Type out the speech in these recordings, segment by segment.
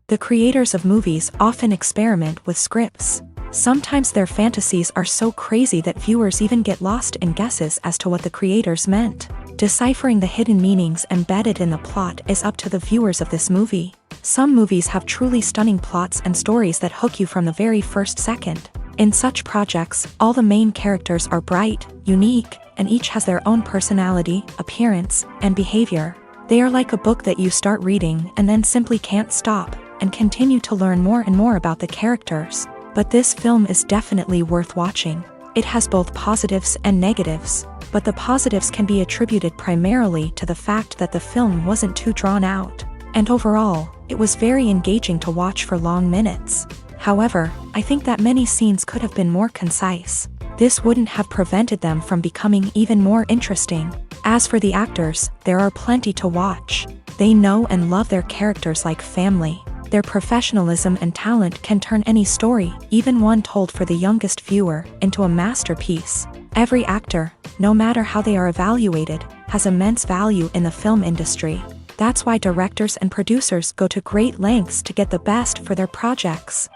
The creators of movies often experiment with scripts. Sometimes their fantasies are so crazy that viewers even get lost in guesses as to what the creators meant. Deciphering the hidden meanings embedded in the plot is up to the viewers of this movie. Some movies have truly stunning plots and stories that hook you from the very first second. In such projects, all the main characters are bright, unique, and each has their own personality, appearance, and behavior. They are like a book that you start reading and then simply can't stop, and continue to learn more and more about the characters. But this film is definitely worth watching. It has both positives and negatives, but the positives can be attributed primarily to the fact that the film wasn't too drawn out, and overall, it was very engaging to watch for long minutes. However, I think that many scenes could have been more concise. This wouldn't have prevented them from becoming even more interesting. As for the actors, there are plenty to watch. They know and love their characters like family. Their professionalism and talent can turn any story, even one told for the youngest viewer, into a masterpiece. Every actor, no matter how they are evaluated, has immense value in the film industry. That's why directors and producers go to great lengths to get the best for their projects.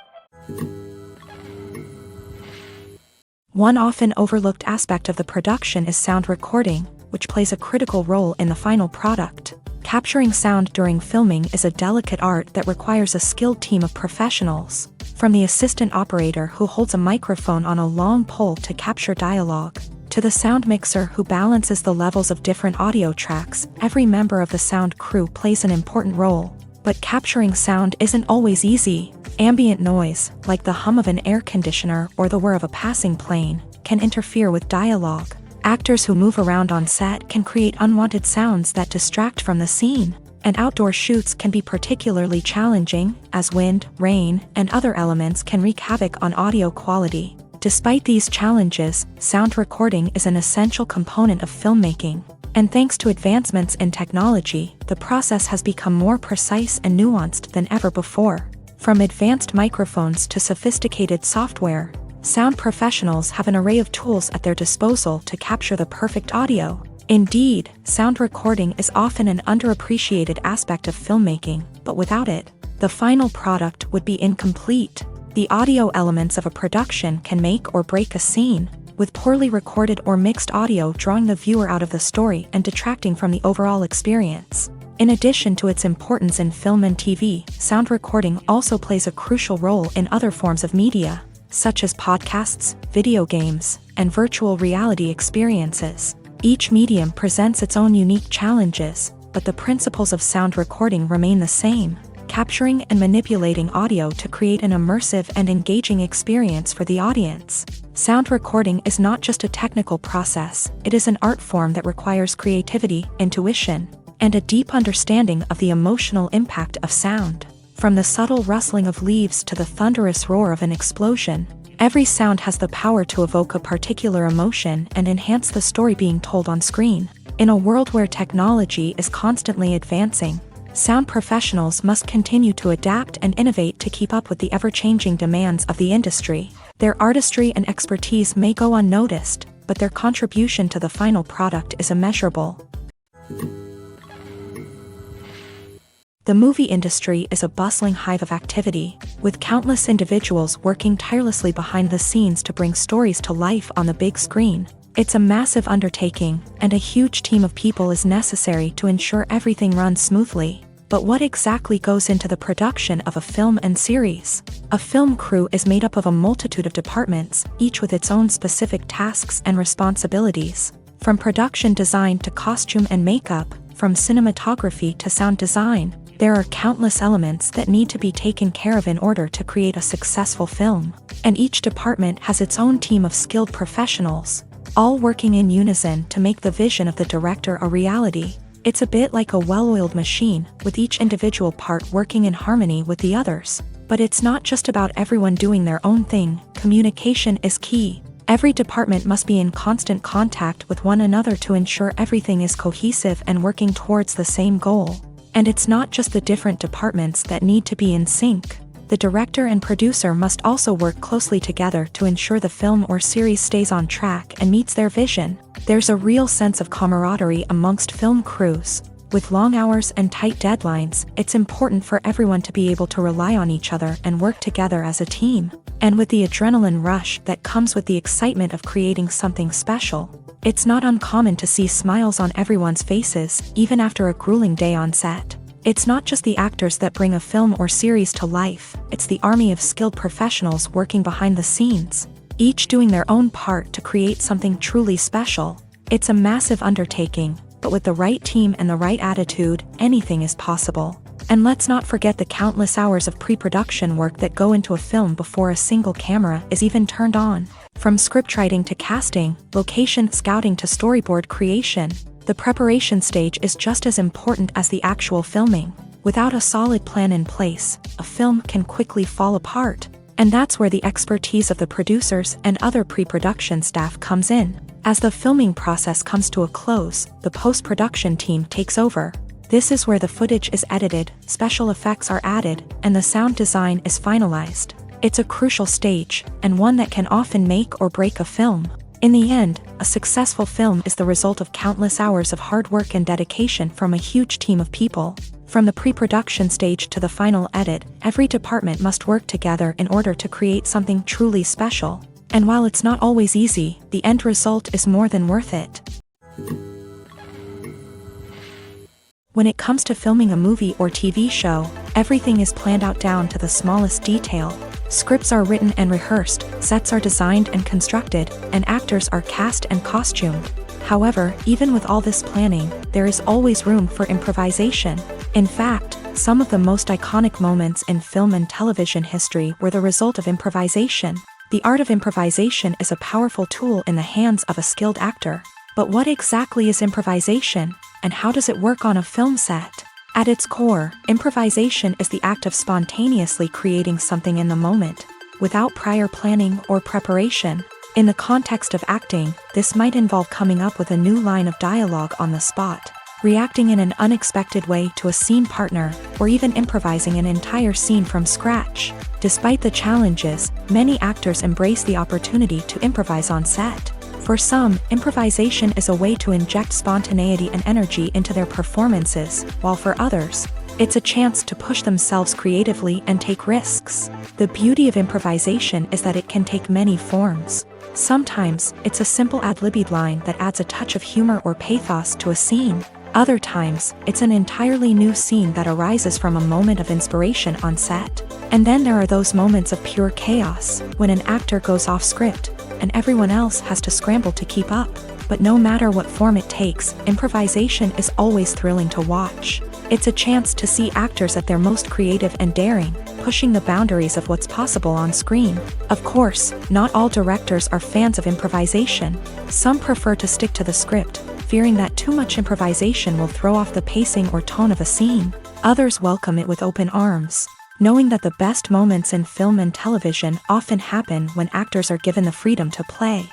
One often overlooked aspect of the production is sound recording, which plays a critical role in the final product. Capturing sound during filming is a delicate art that requires a skilled team of professionals. From the assistant operator who holds a microphone on a long pole to capture dialogue, to the sound mixer who balances the levels of different audio tracks, every member of the sound crew plays an important role. But capturing sound isn't always easy. Ambient noise, like the hum of an air conditioner or the whir of a passing plane, can interfere with dialogue. Actors who move around on set can create unwanted sounds that distract from the scene, and outdoor shoots can be particularly challenging, as wind, rain, and other elements can wreak havoc on audio quality. Despite these challenges, sound recording is an essential component of filmmaking, and thanks to advancements in technology, the process has become more precise and nuanced than ever before. From advanced microphones to sophisticated software, sound professionals have an array of tools at their disposal to capture the perfect audio. Indeed, sound recording is often an underappreciated aspect of filmmaking, but without it, the final product would be incomplete. The audio elements of a production can make or break a scene, with poorly recorded or mixed audio drawing the viewer out of the story and detracting from the overall experience. In addition to its importance in film and TV, sound recording also plays a crucial role in other forms of media, such as podcasts, video games, and virtual reality experiences. Each medium presents its own unique challenges, but the principles of sound recording remain the same, capturing and manipulating audio to create an immersive and engaging experience for the audience. Sound recording is not just a technical process, it is an art form that requires creativity, intuition, and a deep understanding of the emotional impact of sound. From the subtle rustling of leaves to the thunderous roar of an explosion, every sound has the power to evoke a particular emotion and enhance the story being told on screen. In a world where technology is constantly advancing, sound professionals must continue to adapt and innovate to keep up with the ever-changing demands of the industry. Their artistry and expertise may go unnoticed, but their contribution to the final product is immeasurable. The movie industry is a bustling hive of activity, with countless individuals working tirelessly behind the scenes to bring stories to life on the big screen. It's a massive undertaking, and a huge team of people is necessary to ensure everything runs smoothly. But what exactly goes into the production of a film and series? A film crew is made up of a multitude of departments, each with its own specific tasks and responsibilities. From production design to costume and makeup, from cinematography to sound design, there are countless elements that need to be taken care of in order to create a successful film. And each department has its own team of skilled professionals, all working in unison to make the vision of the director a reality. It's a bit like a well-oiled machine, with each individual part working in harmony with the others. But it's not just about everyone doing their own thing. Communication is key. Every department must be in constant contact with one another to ensure everything is cohesive and working towards the same goal. And it's not just the different departments that need to be in sync. The director and producer must also work closely together to ensure the film or series stays on track and meets their vision. There's a real sense of camaraderie amongst film crews. With long hours and tight deadlines, it's important for everyone to be able to rely on each other and work together as a team. And with the adrenaline rush that comes with the excitement of creating something special, it's not uncommon to see smiles on everyone's faces, even after a grueling day on set. It's not just the actors that bring a film or series to life, it's the army of skilled professionals working behind the scenes, each doing their own part to create something truly special. It's a massive undertaking, but with the right team and the right attitude, anything is possible. And let's not forget the countless hours of pre-production work that go into a film before a single camera is even turned on. From scriptwriting to casting, location scouting to storyboard creation, the preparation stage is just as important as the actual filming. Without a solid plan in place, a film can quickly fall apart. And that's where the expertise of the producers and other pre-production staff comes in. As the filming process comes to a close, the post-production team takes over. This is where the footage is edited, special effects are added, and the sound design is finalized. It's a crucial stage, and one that can often make or break a film. In the end, a successful film is the result of countless hours of hard work and dedication from a huge team of people. From the pre-production stage to the final edit, every department must work together in order to create something truly special. And while it's not always easy, the end result is more than worth it. When it comes to filming a movie or TV show, everything is planned out down to the smallest detail. Scripts are written and rehearsed, sets are designed and constructed, and actors are cast and costumed. However, even with all this planning, there is always room for improvisation. In fact, some of the most iconic moments in film and television history were the result of improvisation. The art of improvisation is a powerful tool in the hands of a skilled actor. But what exactly is improvisation, and how does it work on a film set? At its core, improvisation is the act of spontaneously creating something in the moment, without prior planning or preparation. In the context of acting, this might involve coming up with a new line of dialogue on the spot, reacting in an unexpected way to a scene partner, or even improvising an entire scene from scratch. Despite the challenges, many actors embrace the opportunity to improvise on set. For some, improvisation is a way to inject spontaneity and energy into their performances, while for others, it's a chance to push themselves creatively and take risks. The beauty of improvisation is that it can take many forms. Sometimes, it's a simple ad-libbed line that adds a touch of humor or pathos to a scene. Other times, it's an entirely new scene that arises from a moment of inspiration on set. And then there are those moments of pure chaos, when an actor goes off script, and everyone else has to scramble to keep up. But no matter what form it takes, improvisation is always thrilling to watch. It's a chance to see actors at their most creative and daring, pushing the boundaries of what's possible on screen. Of course, not all directors are fans of improvisation. Some prefer to stick to the script, fearing that too much improvisation will throw off the pacing or tone of a scene. Others welcome it with open arms, knowing that the best moments in film and television often happen when actors are given the freedom to play.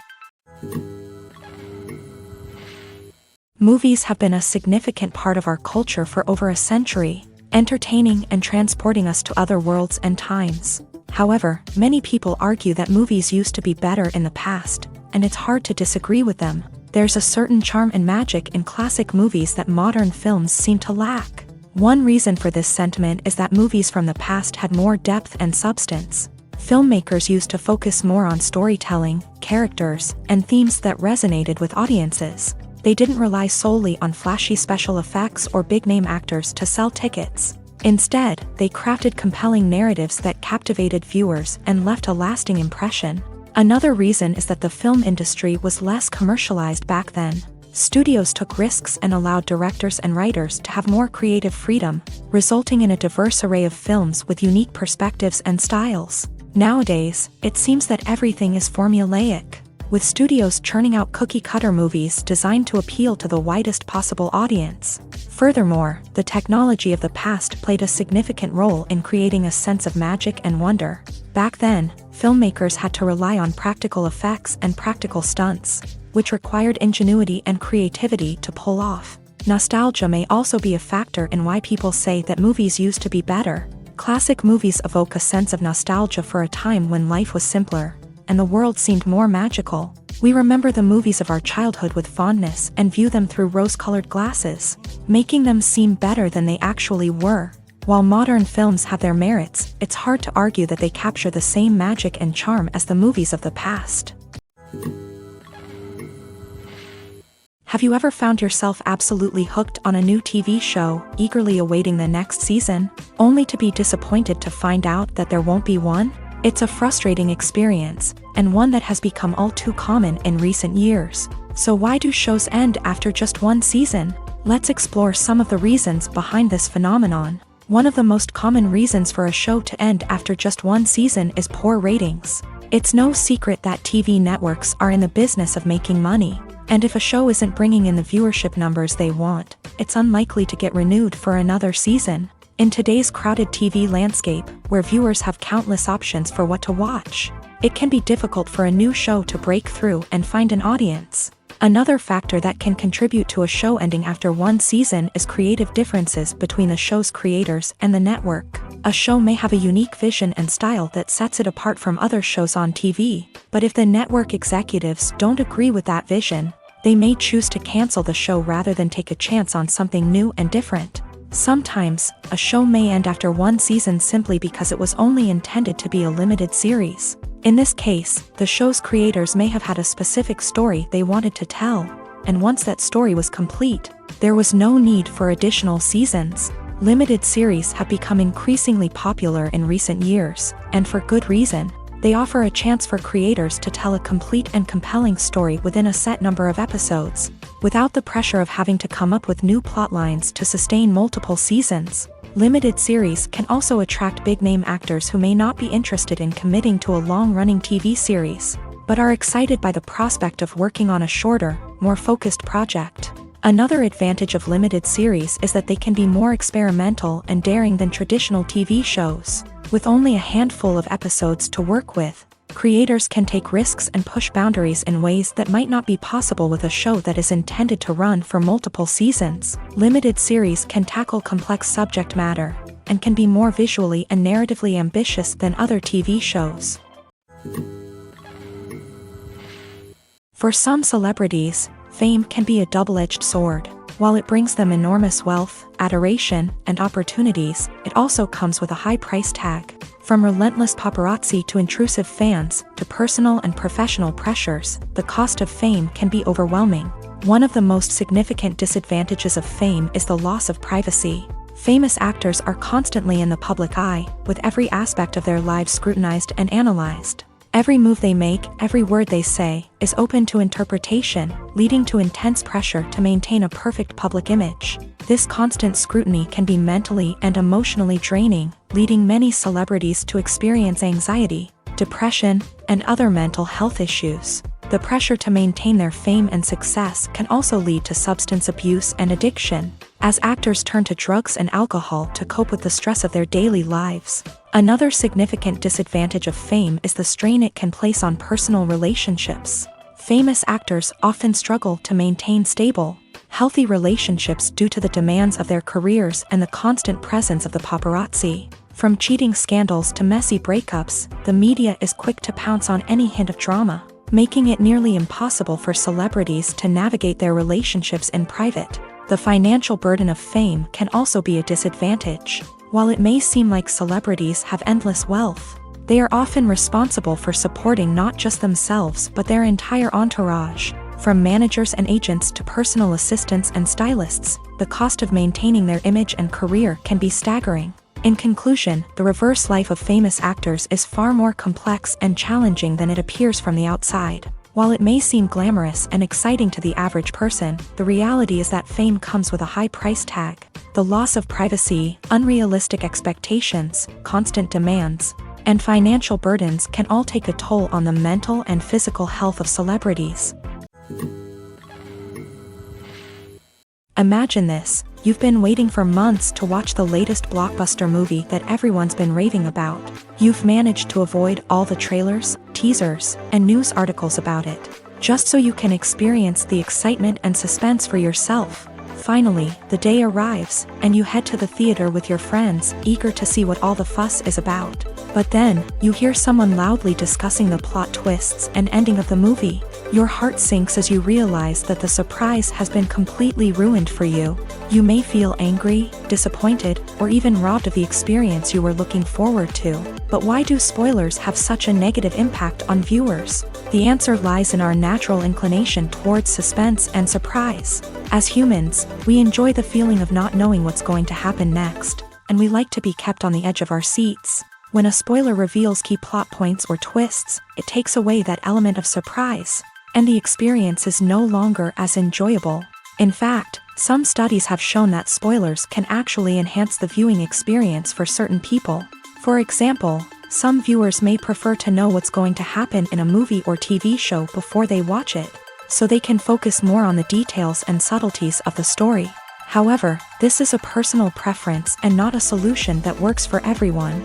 Movies have been a significant part of our culture for over a century, entertaining and transporting us to other worlds and times. However, many people argue that movies used to be better in the past, and it's hard to disagree with them. There's a certain charm and magic in classic movies that modern films seem to lack. One reason for this sentiment is that movies from the past had more depth and substance. Filmmakers used to focus more on storytelling, characters, and themes that resonated with audiences. They didn't rely solely on flashy special effects or big-name actors to sell tickets. Instead, they crafted compelling narratives that captivated viewers and left a lasting impression. Another reason is that the film industry was less commercialized back then. Studios took risks and allowed directors and writers to have more creative freedom, resulting in a diverse array of films with unique perspectives and styles. Nowadays, it seems that everything is formulaic, with studios churning out cookie-cutter movies designed to appeal to the widest possible audience. Furthermore, the technology of the past played a significant role in creating a sense of magic and wonder. Back then, filmmakers had to rely on practical effects and practical stunts, which required ingenuity and creativity to pull off. Nostalgia may also be a factor in why people say that movies used to be better. Classic movies evoke a sense of nostalgia for a time when life was simpler, and the world seemed more magical. We remember the movies of our childhood with fondness and view them through rose-colored glasses, making them seem better than they actually were. While modern films have their merits, it's hard to argue that they capture the same magic and charm as the movies of the past. Have you ever found yourself absolutely hooked on a new TV show, eagerly awaiting the next season, only to be disappointed to find out that there won't be one? It's a frustrating experience, and one that has become all too common in recent years. So why do shows end after just one season? Let's explore some of the reasons behind this phenomenon. One of the most common reasons for a show to end after just one season is poor ratings. It's no secret that TV networks are in the business of making money. And if a show isn't bringing in the viewership numbers they want, it's unlikely to get renewed for another season. In today's crowded TV landscape, where viewers have countless options for what to watch, it can be difficult for a new show to break through and find an audience. Another factor that can contribute to a show ending after one season is creative differences between the show's creators and the network. A show may have a unique vision and style that sets it apart from other shows on TV, but if the network executives don't agree with that vision, they may choose to cancel the show rather than take a chance on something new and different. Sometimes, a show may end after one season simply because it was only intended to be a limited series. In this case, the show's creators may have had a specific story they wanted to tell, and once that story was complete, there was no need for additional seasons. Limited series have become increasingly popular in recent years, and for good reason. They offer a chance for creators to tell a complete and compelling story within a set number of episodes, without the pressure of having to come up with new plot lines to sustain multiple seasons. Limited series can also attract big-name actors who may not be interested in committing to a long-running TV series, but are excited by the prospect of working on a shorter, more focused project. Another advantage of limited series is that they can be more experimental and daring than traditional TV shows. With only a handful of episodes to work with, creators can take risks and push boundaries in ways that might not be possible with a show that is intended to run for multiple seasons. Limited series can tackle complex subject matter, and can be more visually and narratively ambitious than other TV shows. For some celebrities, fame can be a double-edged sword. While it brings them enormous wealth, adoration, and opportunities, it also comes with a high price tag. From relentless paparazzi to intrusive fans, to personal and professional pressures, the cost of fame can be overwhelming. One of the most significant disadvantages of fame is the loss of privacy. Famous actors are constantly in the public eye, with every aspect of their lives scrutinized and analyzed. Every move they make, every word they say, is open to interpretation, leading to intense pressure to maintain a perfect public image. This constant scrutiny can be mentally and emotionally draining, leading many celebrities to experience anxiety, depression, and other mental health issues. The pressure to maintain their fame and success can also lead to substance abuse and addiction, as actors turn to drugs and alcohol to cope with the stress of their daily lives. Another significant disadvantage of fame is the strain it can place on personal relationships. Famous actors often struggle to maintain stable, healthy relationships due to the demands of their careers and the constant presence of the paparazzi. From cheating scandals to messy breakups, the media is quick to pounce on any hint of drama, making it nearly impossible for celebrities to navigate their relationships in private. The financial burden of fame can also be a disadvantage. While it may seem like celebrities have endless wealth, they are often responsible for supporting not just themselves but their entire entourage. From managers and agents to personal assistants and stylists, the cost of maintaining their image and career can be staggering. In conclusion, the reverse life of famous actors is far more complex and challenging than it appears from the outside. While it may seem glamorous and exciting to the average person, the reality is that fame comes with a high price tag. The loss of privacy, unrealistic expectations, constant demands, and financial burdens can all take a toll on the mental and physical health of celebrities. Imagine this: you've been waiting for months to watch the latest blockbuster movie that everyone's been raving about. You've managed to avoid all the trailers, teasers, and news articles about it, just so you can experience the excitement and suspense for yourself. Finally, the day arrives, and you head to the theater with your friends, eager to see what all the fuss is about. But then, you hear someone loudly discussing the plot twists and ending of the movie. Your heart sinks as you realize that the surprise has been completely ruined for you. You may feel angry, disappointed, or even robbed of the experience you were looking forward to. But why do spoilers have such a negative impact on viewers? The answer lies in our natural inclination towards suspense and surprise. As humans, we enjoy the feeling of not knowing what's going to happen next, and we like to be kept on the edge of our seats. When a spoiler reveals key plot points or twists, it takes away that element of surprise, and the experience is no longer as enjoyable. In fact, some studies have shown that spoilers can actually enhance the viewing experience for certain people. For example, some viewers may prefer to know what's going to happen in a movie or TV show before they watch it, so they can focus more on the details and subtleties of the story. However, this is a personal preference and not a solution that works for everyone.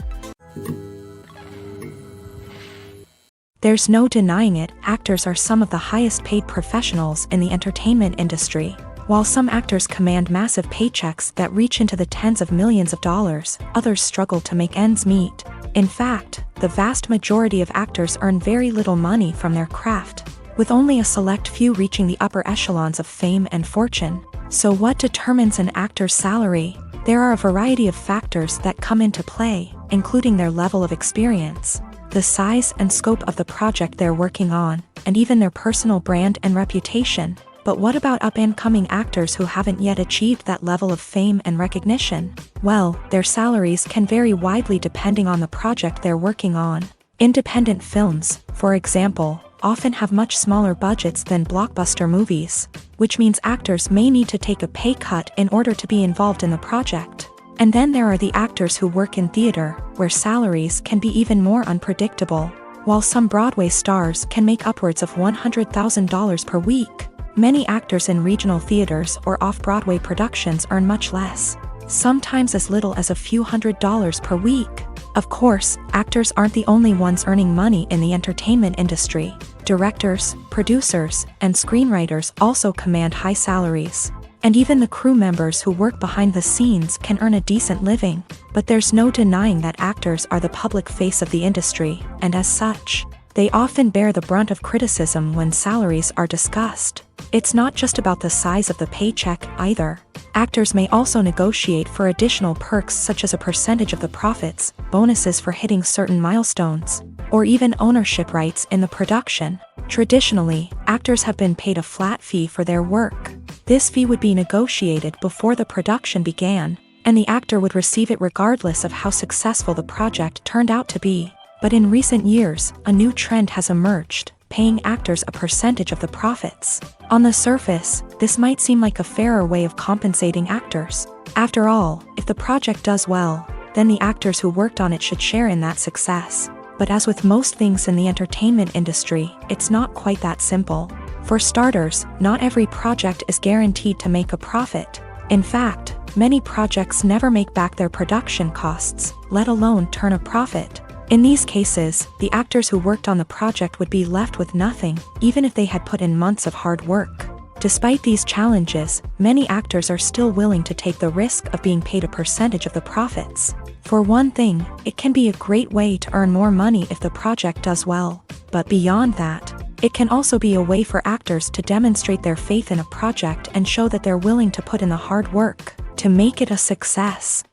There's no denying it, actors are some of the highest paid professionals in the entertainment industry. While some actors command massive paychecks that reach into the tens of millions of dollars, others struggle to make ends meet. In fact, the vast majority of actors earn very little money from their craft, with only a select few reaching the upper echelons of fame and fortune. So what determines an actor's salary? There are a variety of factors that come into play, including their level of experience, the size and scope of the project they're working on, and even their personal brand and reputation. But what about up-and-coming actors who haven't yet achieved that level of fame and recognition? Well, their salaries can vary widely depending on the project they're working on. Independent films, for example, often have much smaller budgets than blockbuster movies, which means actors may need to take a pay cut in order to be involved in the project. And then there are the actors who work in theater, where salaries can be even more unpredictable. While some Broadway stars can make upwards of $100,000 per week, many actors in regional theaters or off-Broadway productions earn much less, sometimes as little as a few $100s per week. Of course, actors aren't the only ones earning money in the entertainment industry. Directors, producers, and screenwriters also command high salaries. And even the crew members who work behind the scenes can earn a decent living. But there's no denying that actors are the public face of the industry, and as such, they often bear the brunt of criticism when salaries are discussed. It's not just about the size of the paycheck either. Actors may also negotiate for additional perks such as a percentage of the profits, bonuses for hitting certain milestones, or even ownership rights in the production. Traditionally, actors have been paid a flat fee for their work. This fee would be negotiated before the production began, and the actor would receive it regardless of how successful the project turned out to be. But in recent years, a new trend has emerged, paying actors a percentage of the profits. On the surface, this might seem like a fairer way of compensating actors. After all, if the project does well, then the actors who worked on it should share in that success. But as with most things in the entertainment industry, it's not quite that simple. For starters, not every project is guaranteed to make a profit. In fact, many projects never make back their production costs, let alone turn a profit. In these cases, the actors who worked on the project would be left with nothing, even if they had put in months of hard work. Despite these challenges, many actors are still willing to take the risk of being paid a percentage of the profits. For one thing, it can be a great way to earn more money if the project does well. But beyond that, it can also be a way for actors to demonstrate their faith in a project and show that they're willing to put in the hard work to make it a success.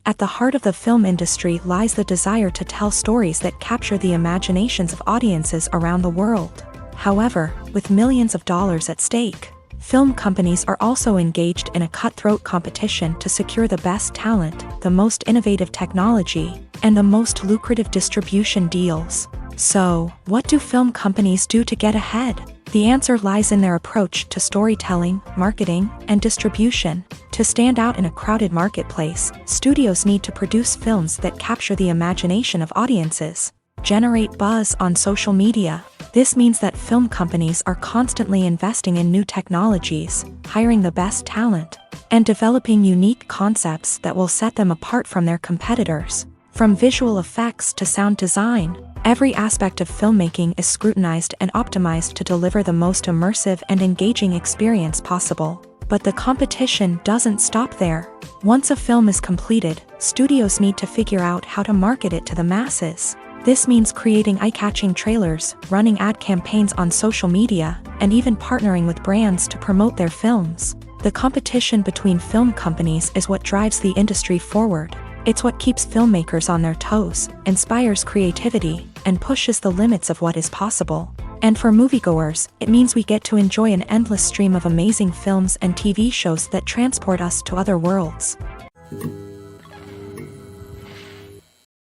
At the heart of the film industry lies the desire to tell stories that capture the imaginations of audiences around the world. However, with millions of dollars at stake, film companies are also engaged in a cutthroat competition to secure the best talent, the most innovative technology, and the most lucrative distribution deals. So, what do film companies do to get ahead? The answer lies in their approach to storytelling, marketing, and distribution. To stand out in a crowded marketplace, studios need to produce films that capture the imagination of audiences, generate buzz on social media. This means that film companies are constantly investing in new technologies, hiring the best talent, and developing unique concepts that will set them apart from their competitors. From visual effects to sound design, every aspect of filmmaking is scrutinized and optimized to deliver the most immersive and engaging experience possible. But the competition doesn't stop there. Once a film is completed, studios need to figure out how to market it to the masses. This means creating eye-catching trailers, running ad campaigns on social media, and even partnering with brands to promote their films. The competition between film companies is what drives the industry forward. It's what keeps filmmakers on their toes, inspires creativity, and pushes the limits of what is possible. And for moviegoers, it means we get to enjoy an endless stream of amazing films and TV shows that transport us to other worlds.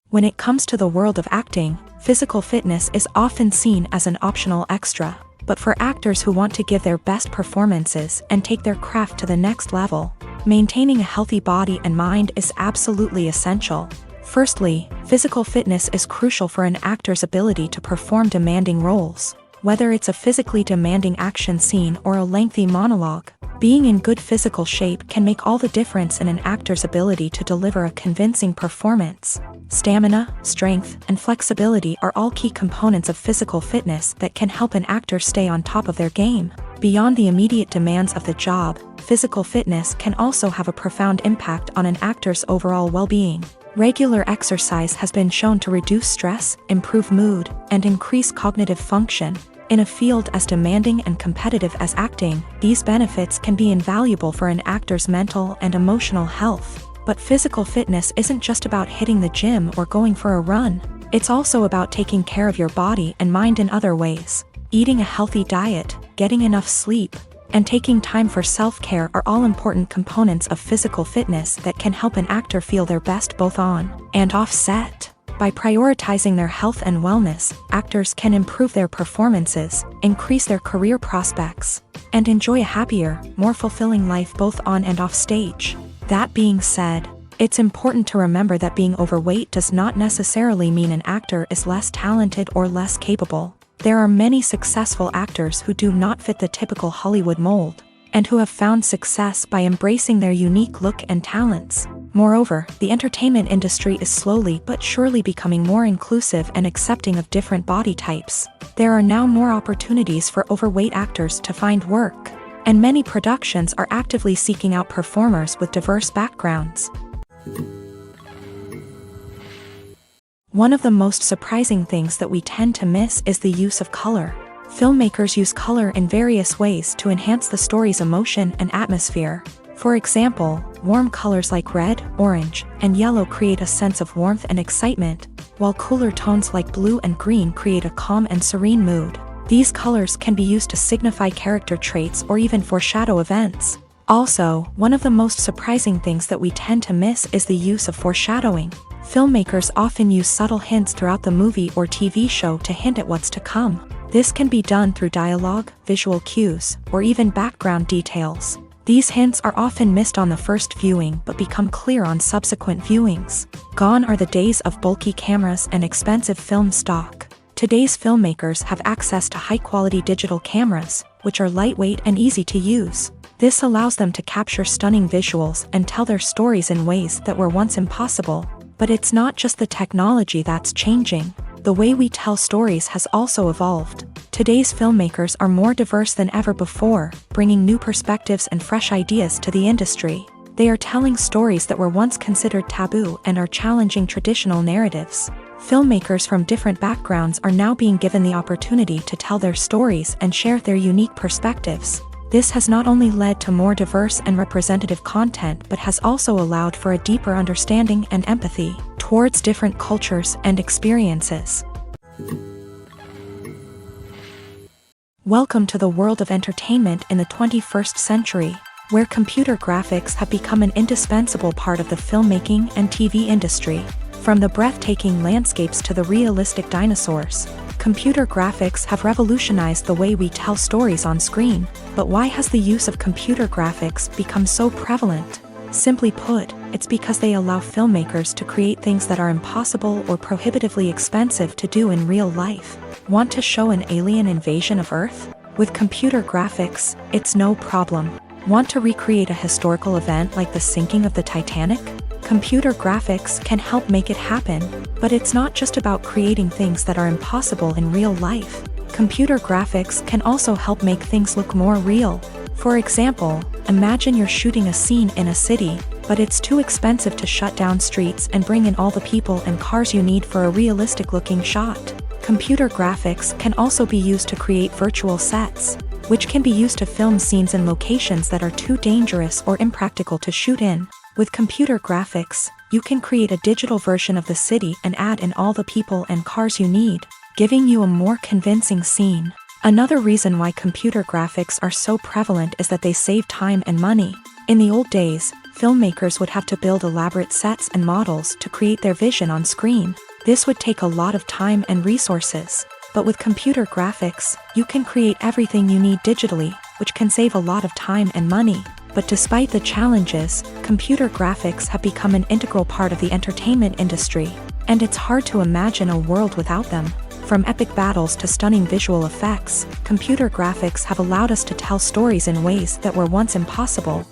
When it comes to the world of acting, physical fitness is often seen as an optional extra. But for actors who want to give their best performances and take their craft to the next level, maintaining a healthy body and mind is absolutely essential. Firstly, physical fitness is crucial for an actor's ability to perform demanding roles. Whether it's a physically demanding action scene or a lengthy monologue, being in good physical shape can make all the difference in an actor's ability to deliver a convincing performance. Stamina, strength, and flexibility are all key components of physical fitness that can help an actor stay on top of their game. Beyond the immediate demands of the job, physical fitness can also have a profound impact on an actor's overall well-being. Regular exercise has been shown to reduce stress, improve mood, and increase cognitive function. In a field as demanding and competitive as acting, these benefits can be invaluable for an actor's mental and emotional health. But physical fitness isn't just about hitting the gym or going for a run. It's also about taking care of your body and mind in other ways. Eating a healthy diet, getting enough sleep, and taking time for self-care are all important components of physical fitness that can help an actor feel their best both on and off set. By prioritizing their health and wellness, actors can improve their performances, increase their career prospects, and enjoy a happier, more fulfilling life both on and off stage. That being said, it's important to remember that being overweight does not necessarily mean an actor is less talented or less capable. There are many successful actors who do not fit the typical Hollywood mold, and who have found success by embracing their unique look and talents. Moreover, the entertainment industry is slowly but surely becoming more inclusive and accepting of different body types. There are now more opportunities for overweight actors to find work, and many productions are actively seeking out performers with diverse backgrounds. One of the most surprising things that we tend to miss is the use of color. Filmmakers use color in various ways to enhance the story's emotion and atmosphere. For example, warm colors like red, orange, and yellow create a sense of warmth and excitement, while cooler tones like blue and green create a calm and serene mood. These colors can be used to signify character traits or even foreshadow events. Also, one of the most surprising things that we tend to miss is the use of foreshadowing. Filmmakers often use subtle hints throughout the movie or TV show to hint at what's to come. This can be done through dialogue, visual cues, or even background details. These hints are often missed on the first viewing but become clear on subsequent viewings. Gone are the days of bulky cameras and expensive film stock. Today's filmmakers have access to high-quality digital cameras, which are lightweight and easy to use. This allows them to capture stunning visuals and tell their stories in ways that were once impossible. But it's not just the technology that's changing. The way we tell stories has also evolved. Today's filmmakers are more diverse than ever before, bringing new perspectives and fresh ideas to the industry. They are telling stories that were once considered taboo and are challenging traditional narratives. Filmmakers from different backgrounds are now being given the opportunity to tell their stories and share their unique perspectives. This has not only led to more diverse and representative content but has also allowed for a deeper understanding and empathy towards different cultures and experiences. Welcome to the world of entertainment in the 21st century, where computer graphics have become an indispensable part of the filmmaking and TV industry. From the breathtaking landscapes to the realistic dinosaurs, computer graphics have revolutionized the way we tell stories on screen. But why has the use of computer graphics become so prevalent? Simply put, it's because they allow filmmakers to create things that are impossible or prohibitively expensive to do in real life. Want to show an alien invasion of Earth? With computer graphics, it's no problem. Want to recreate a historical event like the sinking of the Titanic? Computer graphics can help make it happen. But it's not just about creating things that are impossible in real life. Computer graphics can also help make things look more real. For example, imagine you're shooting a scene in a city, but it's too expensive to shut down streets and bring in all the people and cars you need for a realistic-looking shot. Computer graphics can also be used to create virtual sets, which can be used to film scenes in locations that are too dangerous or impractical to shoot in. With computer graphics, you can create a digital version of the city and add in all the people and cars you need, giving you a more convincing scene. Another reason why computer graphics are so prevalent is that they save time and money. In the old days, filmmakers would have to build elaborate sets and models to create their vision on screen. This would take a lot of time and resources. But with computer graphics, you can create everything you need digitally, which can save a lot of time and money. But despite the challenges, computer graphics have become an integral part of the entertainment industry, and it's hard to imagine a world without them. From epic battles to stunning visual effects, computer graphics have allowed us to tell stories in ways that were once impossible.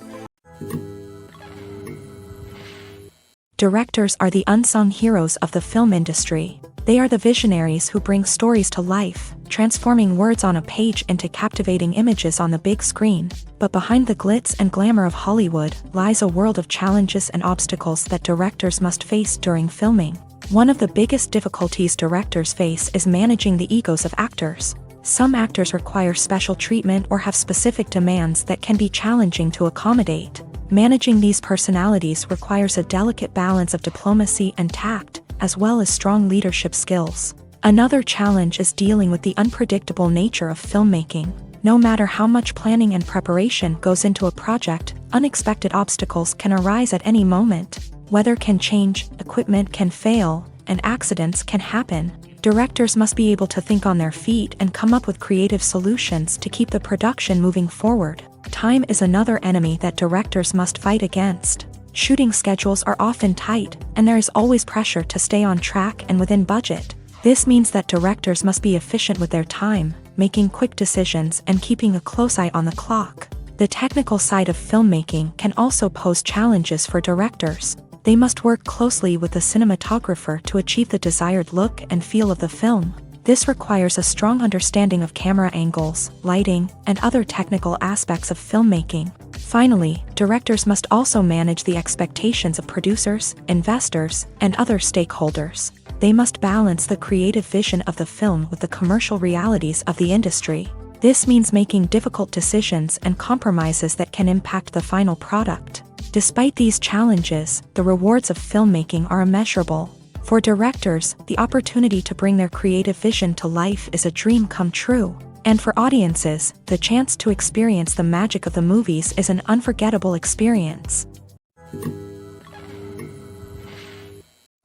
Directors are the unsung heroes of the film industry. They are the visionaries who bring stories to life, transforming words on a page into captivating images on the big screen. But behind the glitz and glamour of Hollywood lies a world of challenges and obstacles that directors must face during filming. One of the biggest difficulties directors face is managing the egos of actors. Some actors require special treatment or have specific demands that can be challenging to accommodate. Managing these personalities requires a delicate balance of diplomacy and tact, as well as strong leadership skills. Another challenge is dealing with the unpredictable nature of filmmaking. No matter how much planning and preparation goes into a project, unexpected obstacles can arise at any moment. Weather can change, equipment can fail, and accidents can happen. Directors must be able to think on their feet and come up with creative solutions to keep the production moving forward. Time is another enemy that directors must fight against. Shooting schedules are often tight, and there is always pressure to stay on track and within budget. This means that directors must be efficient with their time, making quick decisions and keeping a close eye on the clock. The technical side of filmmaking can also pose challenges for directors. They must work closely with the cinematographer to achieve the desired look and feel of the film. This requires a strong understanding of camera angles, lighting, and other technical aspects of filmmaking. Finally, directors must also manage the expectations of producers, investors, and other stakeholders. They must balance the creative vision of the film with the commercial realities of the industry. This means making difficult decisions and compromises that can impact the final product. Despite these challenges, the rewards of filmmaking are immeasurable. For directors, the opportunity to bring their creative vision to life is a dream come true. And for audiences, the chance to experience the magic of the movies is an unforgettable experience.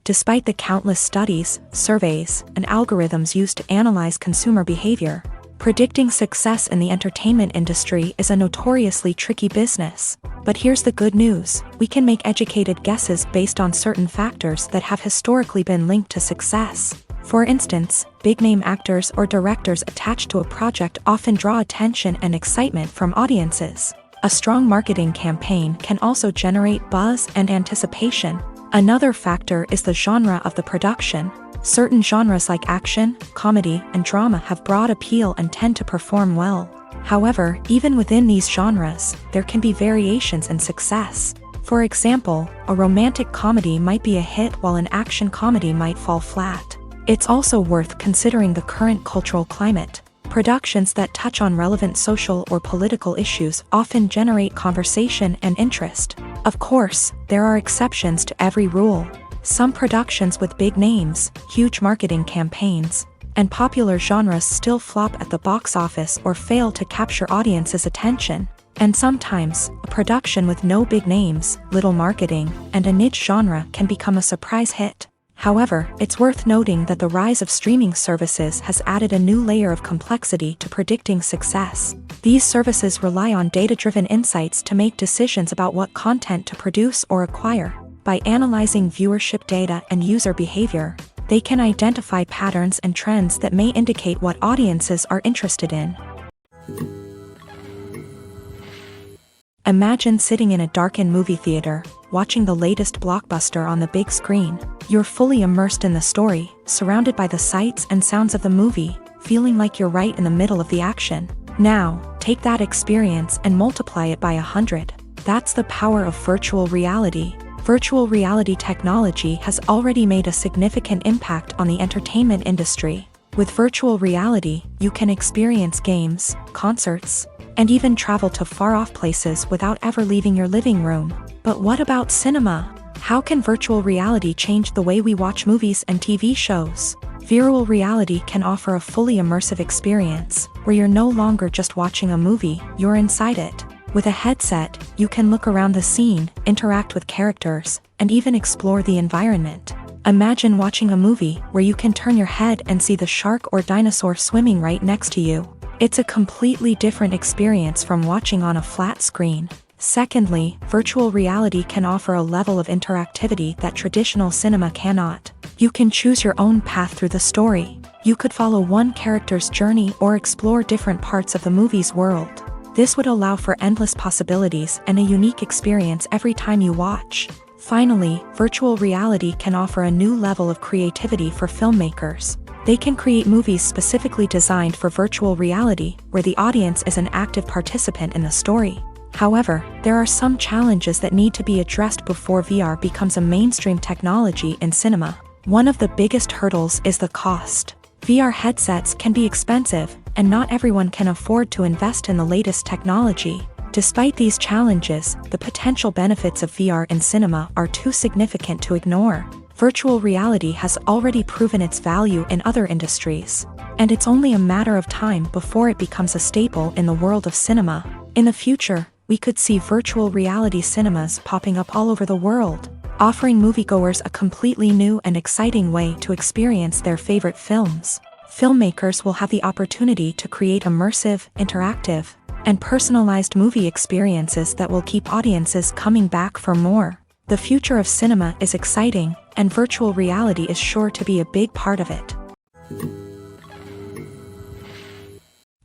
Despite the countless studies, surveys, and algorithms used to analyze consumer behavior, predicting success in the entertainment industry is a notoriously tricky business. But here's the good news: we can make educated guesses based on certain factors that have historically been linked to success. For instance, big-name actors or directors attached to a project often draw attention and excitement from audiences. A strong marketing campaign can also generate buzz and anticipation. Another factor is the genre of the production. Certain genres like action, comedy, and drama have broad appeal and tend to perform well. However, even within these genres, there can be variations in success. For example, a romantic comedy might be a hit while an action comedy might fall flat. It's also worth considering the current cultural climate. Productions that touch on relevant social or political issues often generate conversation and interest. Of course, there are exceptions to every rule. Some productions with big names, huge marketing campaigns, and popular genres still flop at the box office or fail to capture audiences' attention. And sometimes, a production with no big names, little marketing, and a niche genre can become a surprise hit. However, it's worth noting that the rise of streaming services has added a new layer of complexity to predicting success. These services rely on data-driven insights to make decisions about what content to produce or acquire. By analyzing viewership data and user behavior, they can identify patterns and trends that may indicate what audiences are interested in. Imagine sitting in a darkened movie theater, watching the latest blockbuster on the big screen. You're fully immersed in the story, surrounded by the sights and sounds of the movie, feeling like you're right in the middle of the action. Now, take that experience and multiply it by 100. That's the power of virtual reality. Virtual reality technology has already made a significant impact on the entertainment industry. With virtual reality, you can experience games, concerts, and even travel to far-off places without ever leaving your living room. But what about cinema? How can virtual reality change the way we watch movies and TV shows? Virtual reality can offer a fully immersive experience, where you're no longer just watching a movie, you're inside it. With a headset, you can look around the scene, interact with characters, and even explore the environment. Imagine watching a movie where you can turn your head and see the shark or dinosaur swimming right next to you. It's a completely different experience from watching on a flat screen. Secondly, virtual reality can offer a level of interactivity that traditional cinema cannot. You can choose your own path through the story. You could follow one character's journey or explore different parts of the movie's world. This would allow for endless possibilities and a unique experience every time you watch. Finally, virtual reality can offer a new level of creativity for filmmakers. They can create movies specifically designed for virtual reality, where the audience is an active participant in the story. However, there are some challenges that need to be addressed before VR becomes a mainstream technology in cinema. One of the biggest hurdles is the cost. VR headsets can be expensive, and not everyone can afford to invest in the latest technology. Despite these challenges, the potential benefits of VR in cinema are too significant to ignore. Virtual reality has already proven its value in other industries, and it's only a matter of time before it becomes a staple in the world of cinema. In the future, we could see virtual reality cinemas popping up all over the world, offering moviegoers a completely new and exciting way to experience their favorite films. Filmmakers will have the opportunity to create immersive, interactive, and personalized movie experiences that will keep audiences coming back for more. The future of cinema is exciting, and virtual reality is sure to be a big part of it.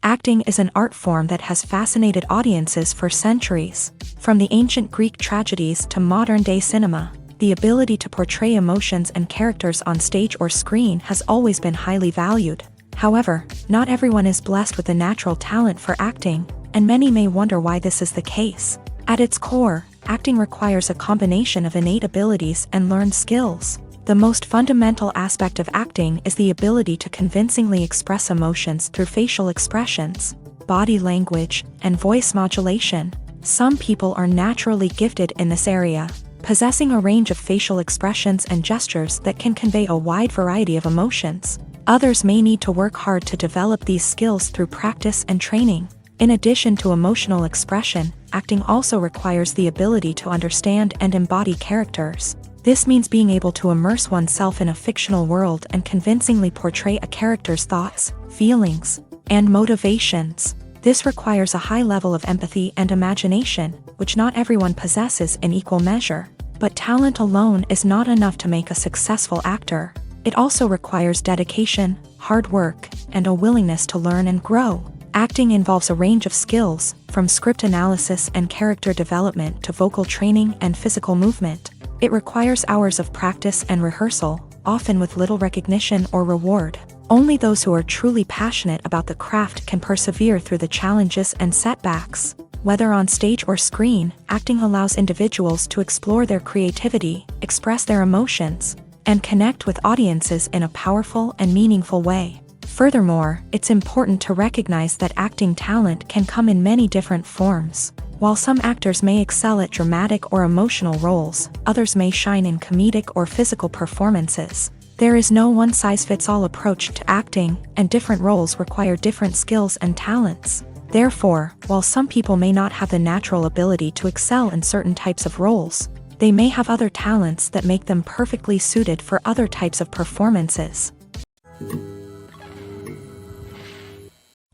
Acting is an art form that has fascinated audiences for centuries. From the ancient Greek tragedies to modern-day cinema, the ability to portray emotions and characters on stage or screen has always been highly valued. However, not everyone is blessed with the natural talent for acting, and many may wonder why this is the case. At its core, acting requires a combination of innate abilities and learned skills. The most fundamental aspect of acting is the ability to convincingly express emotions through facial expressions, body language, and voice modulation. Some people are naturally gifted in this area, possessing a range of facial expressions and gestures that can convey a wide variety of emotions. Others may need to work hard to develop these skills through practice and training. In addition to emotional expression, acting also requires the ability to understand and embody characters. This means being able to immerse oneself in a fictional world and convincingly portray a character's thoughts, feelings, and motivations. This requires a high level of empathy and imagination, which not everyone possesses in equal measure. But talent alone is not enough to make a successful actor. It also requires dedication, hard work, and a willingness to learn and grow. Acting involves a range of skills, from script analysis and character development to vocal training and physical movement. It requires hours of practice and rehearsal, often with little recognition or reward. Only those who are truly passionate about the craft can persevere through the challenges and setbacks. Whether on stage or screen, acting allows individuals to explore their creativity, express their emotions, and connect with audiences in a powerful and meaningful way. Furthermore, it's important to recognize that acting talent can come in many different forms. While some actors may excel at dramatic or emotional roles, others may shine in comedic or physical performances. There is no one-size-fits-all approach to acting, and different roles require different skills and talents. Therefore, while some people may not have the natural ability to excel in certain types of roles, they may have other talents that make them perfectly suited for other types of performances.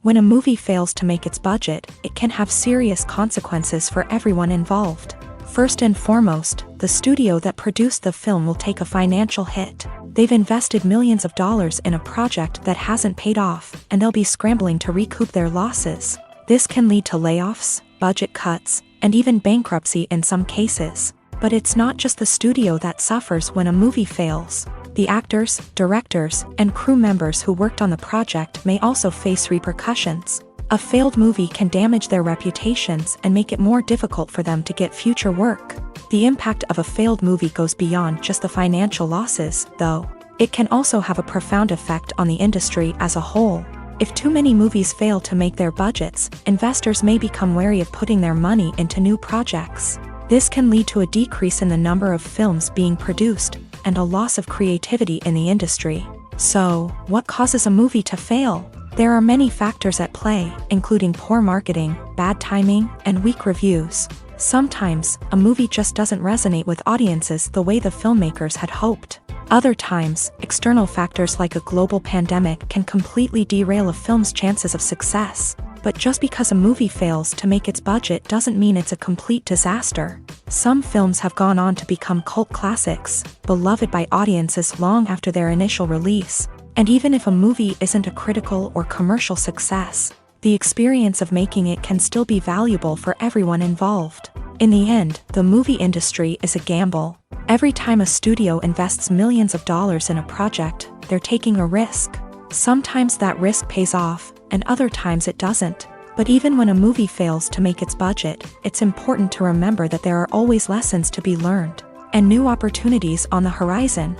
When a movie fails to make its budget, it can have serious consequences for everyone involved. First and foremost, the studio that produced the film will take a financial hit. They've invested millions of dollars in a project that hasn't paid off, and they'll be scrambling to recoup their losses. This can lead to layoffs, budget cuts, and even bankruptcy in some cases. But it's not just the studio that suffers when a movie fails. The actors, directors, and crew members who worked on the project may also face repercussions. A failed movie can damage their reputations and make it more difficult for them to get future work. The impact of a failed movie goes beyond just the financial losses, though. It can also have a profound effect on the industry as a whole. If too many movies fail to make their budgets, investors may become wary of putting their money into new projects. This can lead to a decrease in the number of films being produced, and a loss of creativity in the industry. So, what causes a movie to fail? There are many factors at play, including poor marketing, bad timing, and weak reviews. Sometimes, a movie just doesn't resonate with audiences the way the filmmakers had hoped. Other times, external factors like a global pandemic can completely derail a film's chances of success. But just because a movie fails to make its budget doesn't mean it's a complete disaster. Some films have gone on to become cult classics, beloved by audiences long after their initial release. And even if a movie isn't a critical or commercial success, the experience of making it can still be valuable for everyone involved. In the end, the movie industry is a gamble. Every time a studio invests millions of dollars in a project, they're taking a risk. Sometimes that risk pays off, and other times it doesn't. But even when a movie fails to make its budget, it's important to remember that there are always lessons to be learned, and new opportunities on the horizon.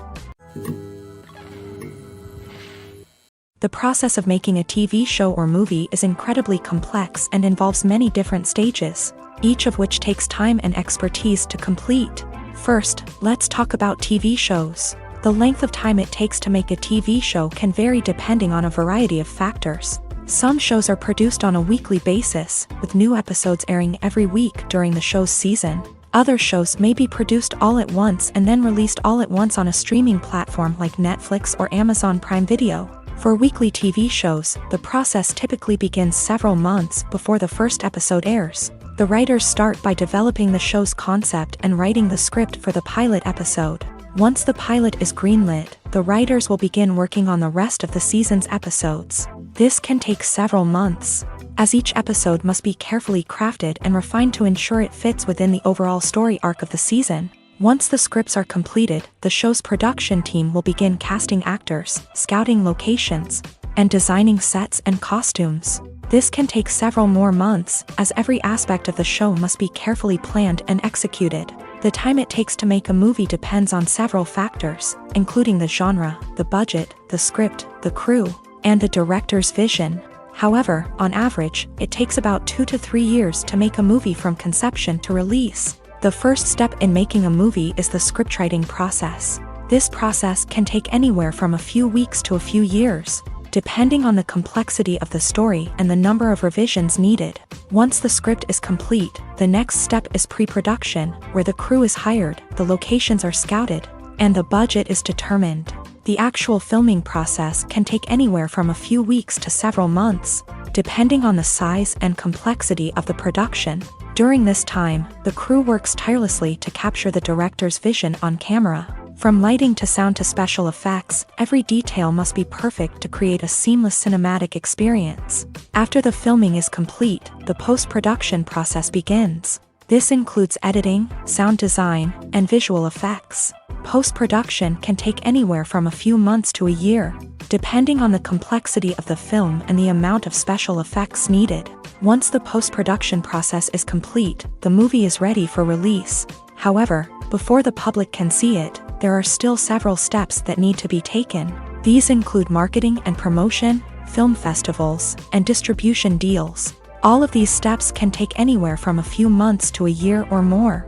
The process of making a TV show or movie is incredibly complex and involves many different stages, each of which takes time and expertise to complete. First, let's talk about TV shows. The length of time it takes to make a TV show can vary depending on a variety of factors. Some shows are produced on a weekly basis, with new episodes airing every week during the show's season. Other shows may be produced all at once and then released all at once on a streaming platform like Netflix or Amazon Prime Video. For weekly TV shows, the process typically begins several months before the first episode airs. The writers start by developing the show's concept and writing the script for the pilot episode. Once the pilot is greenlit, the writers will begin working on the rest of the season's episodes. This can take several months, as each episode must be carefully crafted and refined to ensure it fits within the overall story arc of the season. Once the scripts are completed, the show's production team will begin casting actors, scouting locations, and designing sets and costumes. This can take several more months, as every aspect of the show must be carefully planned and executed. The time it takes to make a movie depends on several factors, including the genre, the budget, the script, the crew, and the director's vision. However, on average, it takes about 2 to 3 years to make a movie from conception to release. The first step in making a movie is the scriptwriting process. This process can take anywhere from a few weeks to a few years, depending on the complexity of the story and the number of revisions needed. Once the script is complete, the next step is pre-production, where the crew is hired, the locations are scouted, and the budget is determined. The actual filming process can take anywhere from a few weeks to several months, depending on the size and complexity of the production. During this time, the crew works tirelessly to capture the director's vision on camera. From lighting to sound to special effects, every detail must be perfect to create a seamless cinematic experience. After the filming is complete, the post-production process begins. This includes editing, sound design, and visual effects. Post-production can take anywhere from a few months to a year, depending on the complexity of the film and the amount of special effects needed. Once the post-production process is complete, the movie is ready for release. However, before the public can see it, there are still several steps that need to be taken. These include marketing and promotion, film festivals, and distribution deals. All of these steps can take anywhere from a few months to a year or more.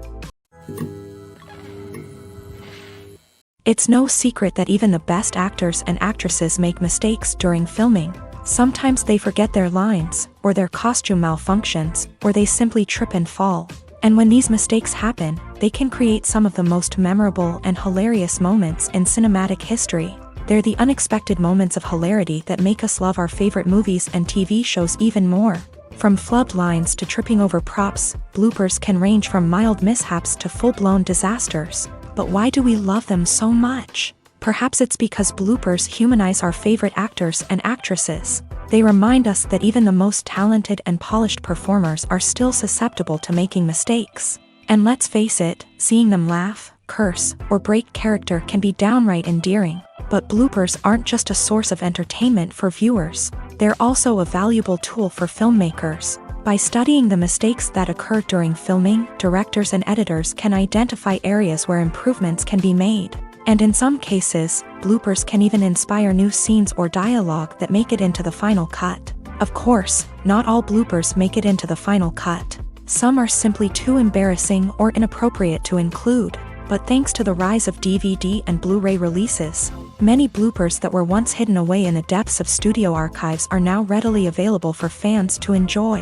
It's no secret that even the best actors and actresses make mistakes during filming. Sometimes they forget their lines, or their costume malfunctions, or they simply trip and fall. And when these mistakes happen, they can create some of the most memorable and hilarious moments in cinematic history. They're the unexpected moments of hilarity that make us love our favorite movies and TV shows even more. From flubbed lines to tripping over props, bloopers can range from mild mishaps to full-blown disasters. But why do we love them so much? Perhaps it's because bloopers humanize our favorite actors and actresses. They remind us that even the most talented and polished performers are still susceptible to making mistakes. And let's face it, seeing them laugh, curse, or break character can be downright endearing. But bloopers aren't just a source of entertainment for viewers. They're also a valuable tool for filmmakers. By studying the mistakes that occur during filming, directors and editors can identify areas where improvements can be made. And in some cases, bloopers can even inspire new scenes or dialogue that make it into the final cut. Of course, not all bloopers make it into the final cut. Some are simply too embarrassing or inappropriate to include. But thanks to the rise of DVD and Blu-ray releases, many bloopers that were once hidden away in the depths of studio archives are now readily available for fans to enjoy.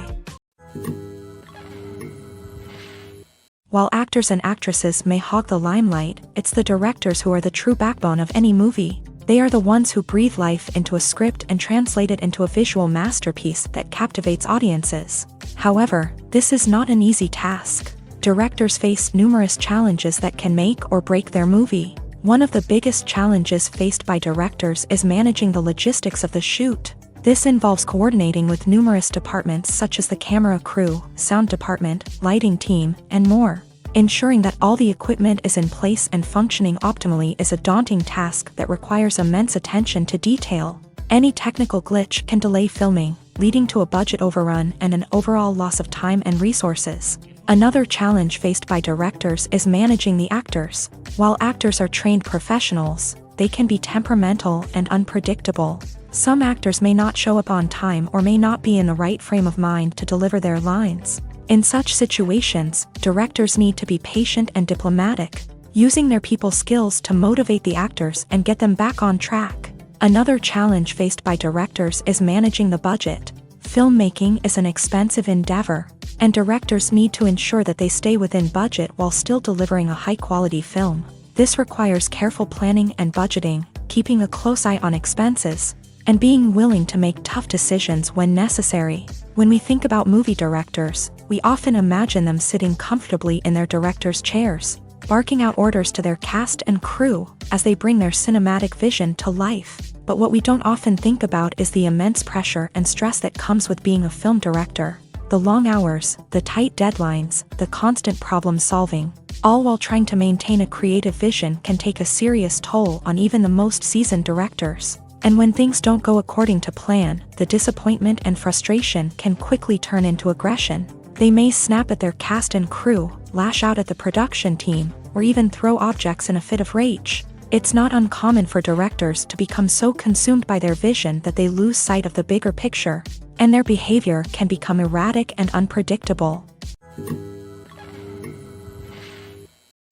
While actors and actresses may hog the limelight, it's the directors who are the true backbone of any movie. They are the ones who breathe life into a script and translate it into a visual masterpiece that captivates audiences. However, this is not an easy task. Directors face numerous challenges that can make or break their movie. One of the biggest challenges faced by directors is managing the logistics of the shoot. This involves coordinating with numerous departments such as the camera crew, sound department, lighting team, and more. Ensuring that all the equipment is in place and functioning optimally is a daunting task that requires immense attention to detail. Any technical glitch can delay filming, leading to a budget overrun and an overall loss of time and resources. Another challenge faced by directors is managing the actors. While actors are trained professionals, they can be temperamental and unpredictable. Some actors may not show up on time or may not be in the right frame of mind to deliver their lines. In such situations, directors need to be patient and diplomatic, using their people skills to motivate the actors and get them back on track. Another challenge faced by directors is managing the budget. Filmmaking is an expensive endeavor, and directors need to ensure that they stay within budget while still delivering a high-quality film. This requires careful planning and budgeting, keeping a close eye on expenses, and being willing to make tough decisions when necessary. When we think about movie directors, we often imagine them sitting comfortably in their director's chairs, barking out orders to their cast and crew as they bring their cinematic vision to life. But what we don't often think about is the immense pressure and stress that comes with being a film director. The long hours, the tight deadlines, the constant problem solving, all while trying to maintain a creative vision can take a serious toll on even the most seasoned directors. And when things don't go according to plan, the disappointment and frustration can quickly turn into aggression. They may snap at their cast and crew, lash out at the production team, or even throw objects in a fit of rage. It's not uncommon for directors to become so consumed by their vision that they lose sight of the bigger picture, and their behavior can become erratic and unpredictable.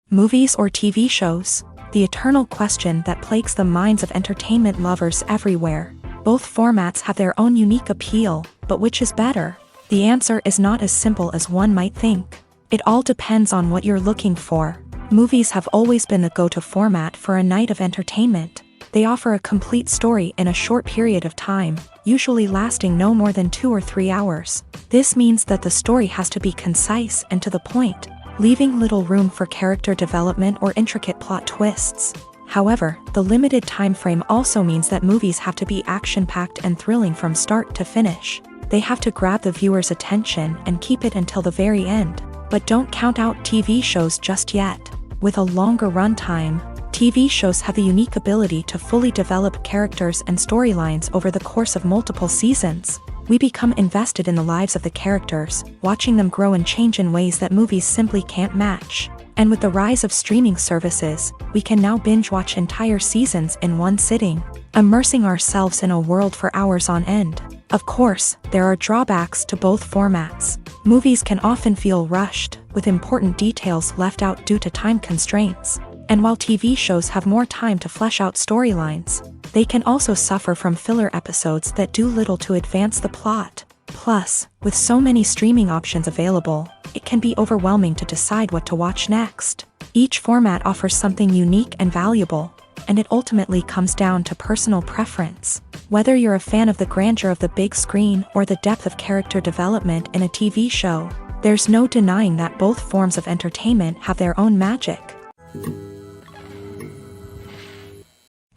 Movies or TV shows? The eternal question that plagues the minds of entertainment lovers everywhere. Both formats have their own unique appeal, but which is better? The answer is not as simple as one might think. It all depends on what you're looking for. Movies have always been the go-to format for a night of entertainment. They offer a complete story in a short period of time, usually lasting no more than 2 or 3 hours. This means that the story has to be concise and to the point, leaving little room for character development or intricate plot twists. However, the limited time frame also means that movies have to be action-packed and thrilling from start to finish. They have to grab the viewer's attention and keep it until the very end. But don't count out TV shows just yet. With a longer runtime, TV shows have the unique ability to fully develop characters and storylines over the course of multiple seasons. We become invested in the lives of the characters, watching them grow and change in ways that movies simply can't match. And with the rise of streaming services, we can now binge-watch entire seasons in one sitting, immersing ourselves in a world for hours on end. Of course, there are drawbacks to both formats. Movies can often feel rushed, with important details left out due to time constraints. And while TV shows have more time to flesh out storylines, they can also suffer from filler episodes that do little to advance the plot. Plus, with so many streaming options available, it can be overwhelming to decide what to watch next. Each format offers something unique and valuable, and it ultimately comes down to personal preference. Whether you're a fan of the grandeur of the big screen or the depth of character development in a TV show, there's no denying that both forms of entertainment have their own magic.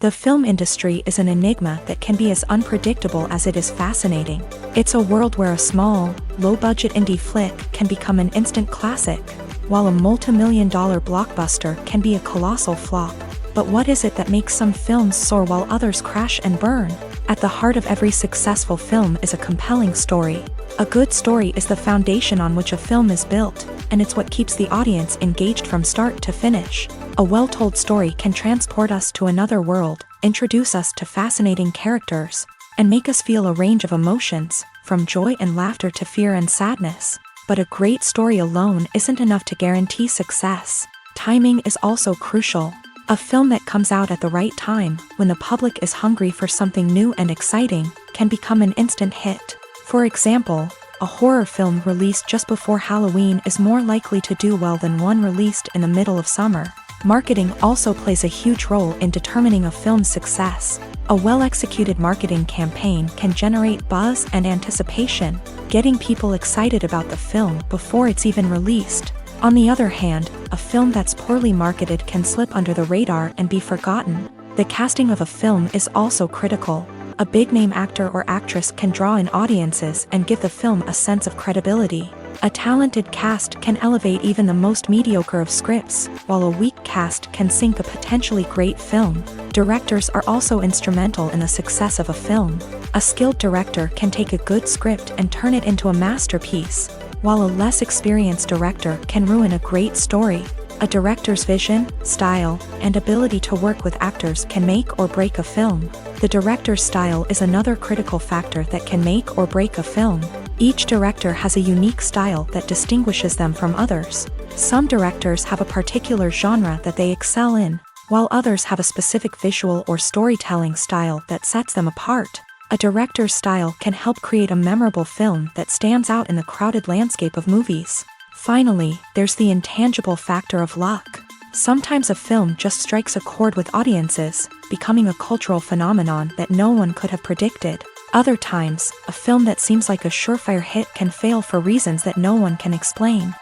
The film industry is an enigma that can be as unpredictable as it is fascinating. It's a world where a small, low-budget indie flick can become an instant classic, while a multi-million-dollar blockbuster can be a colossal flop. But what is it that makes some films soar while others crash and burn? At the heart of every successful film is a compelling story. A good story is the foundation on which a film is built, and it's what keeps the audience engaged from start to finish. A well-told story can transport us to another world, introduce us to fascinating characters, and make us feel a range of emotions, from joy and laughter to fear and sadness. But a great story alone isn't enough to guarantee success. Timing is also crucial. A film that comes out at the right time, when the public is hungry for something new and exciting, can become an instant hit. For example, a horror film released just before Halloween is more likely to do well than one released in the middle of summer. Marketing also plays a huge role in determining a film's success. A well-executed marketing campaign can generate buzz and anticipation, getting people excited about the film before it's even released. On the other hand, a film that's poorly marketed can slip under the radar and be forgotten. The casting of a film is also critical. A big-name actor or actress can draw in audiences and give the film a sense of credibility. A talented cast can elevate even the most mediocre of scripts, while a weak cast can sink a potentially great film. Directors are also instrumental in the success of a film. A skilled director can take a good script and turn it into a masterpiece, while a less experienced director can ruin a great story. A director's vision, style, and ability to work with actors can make or break a film. The director's style is another critical factor that can make or break a film. Each director has a unique style that distinguishes them from others. Some directors have a particular genre that they excel in, while others have a specific visual or storytelling style that sets them apart. A director's style can help create a memorable film that stands out in the crowded landscape of movies. Finally, there's the intangible factor of luck. Sometimes a film just strikes a chord with audiences, becoming a cultural phenomenon that no one could have predicted. Other times, a film that seems like a surefire hit can fail for reasons that no one can explain.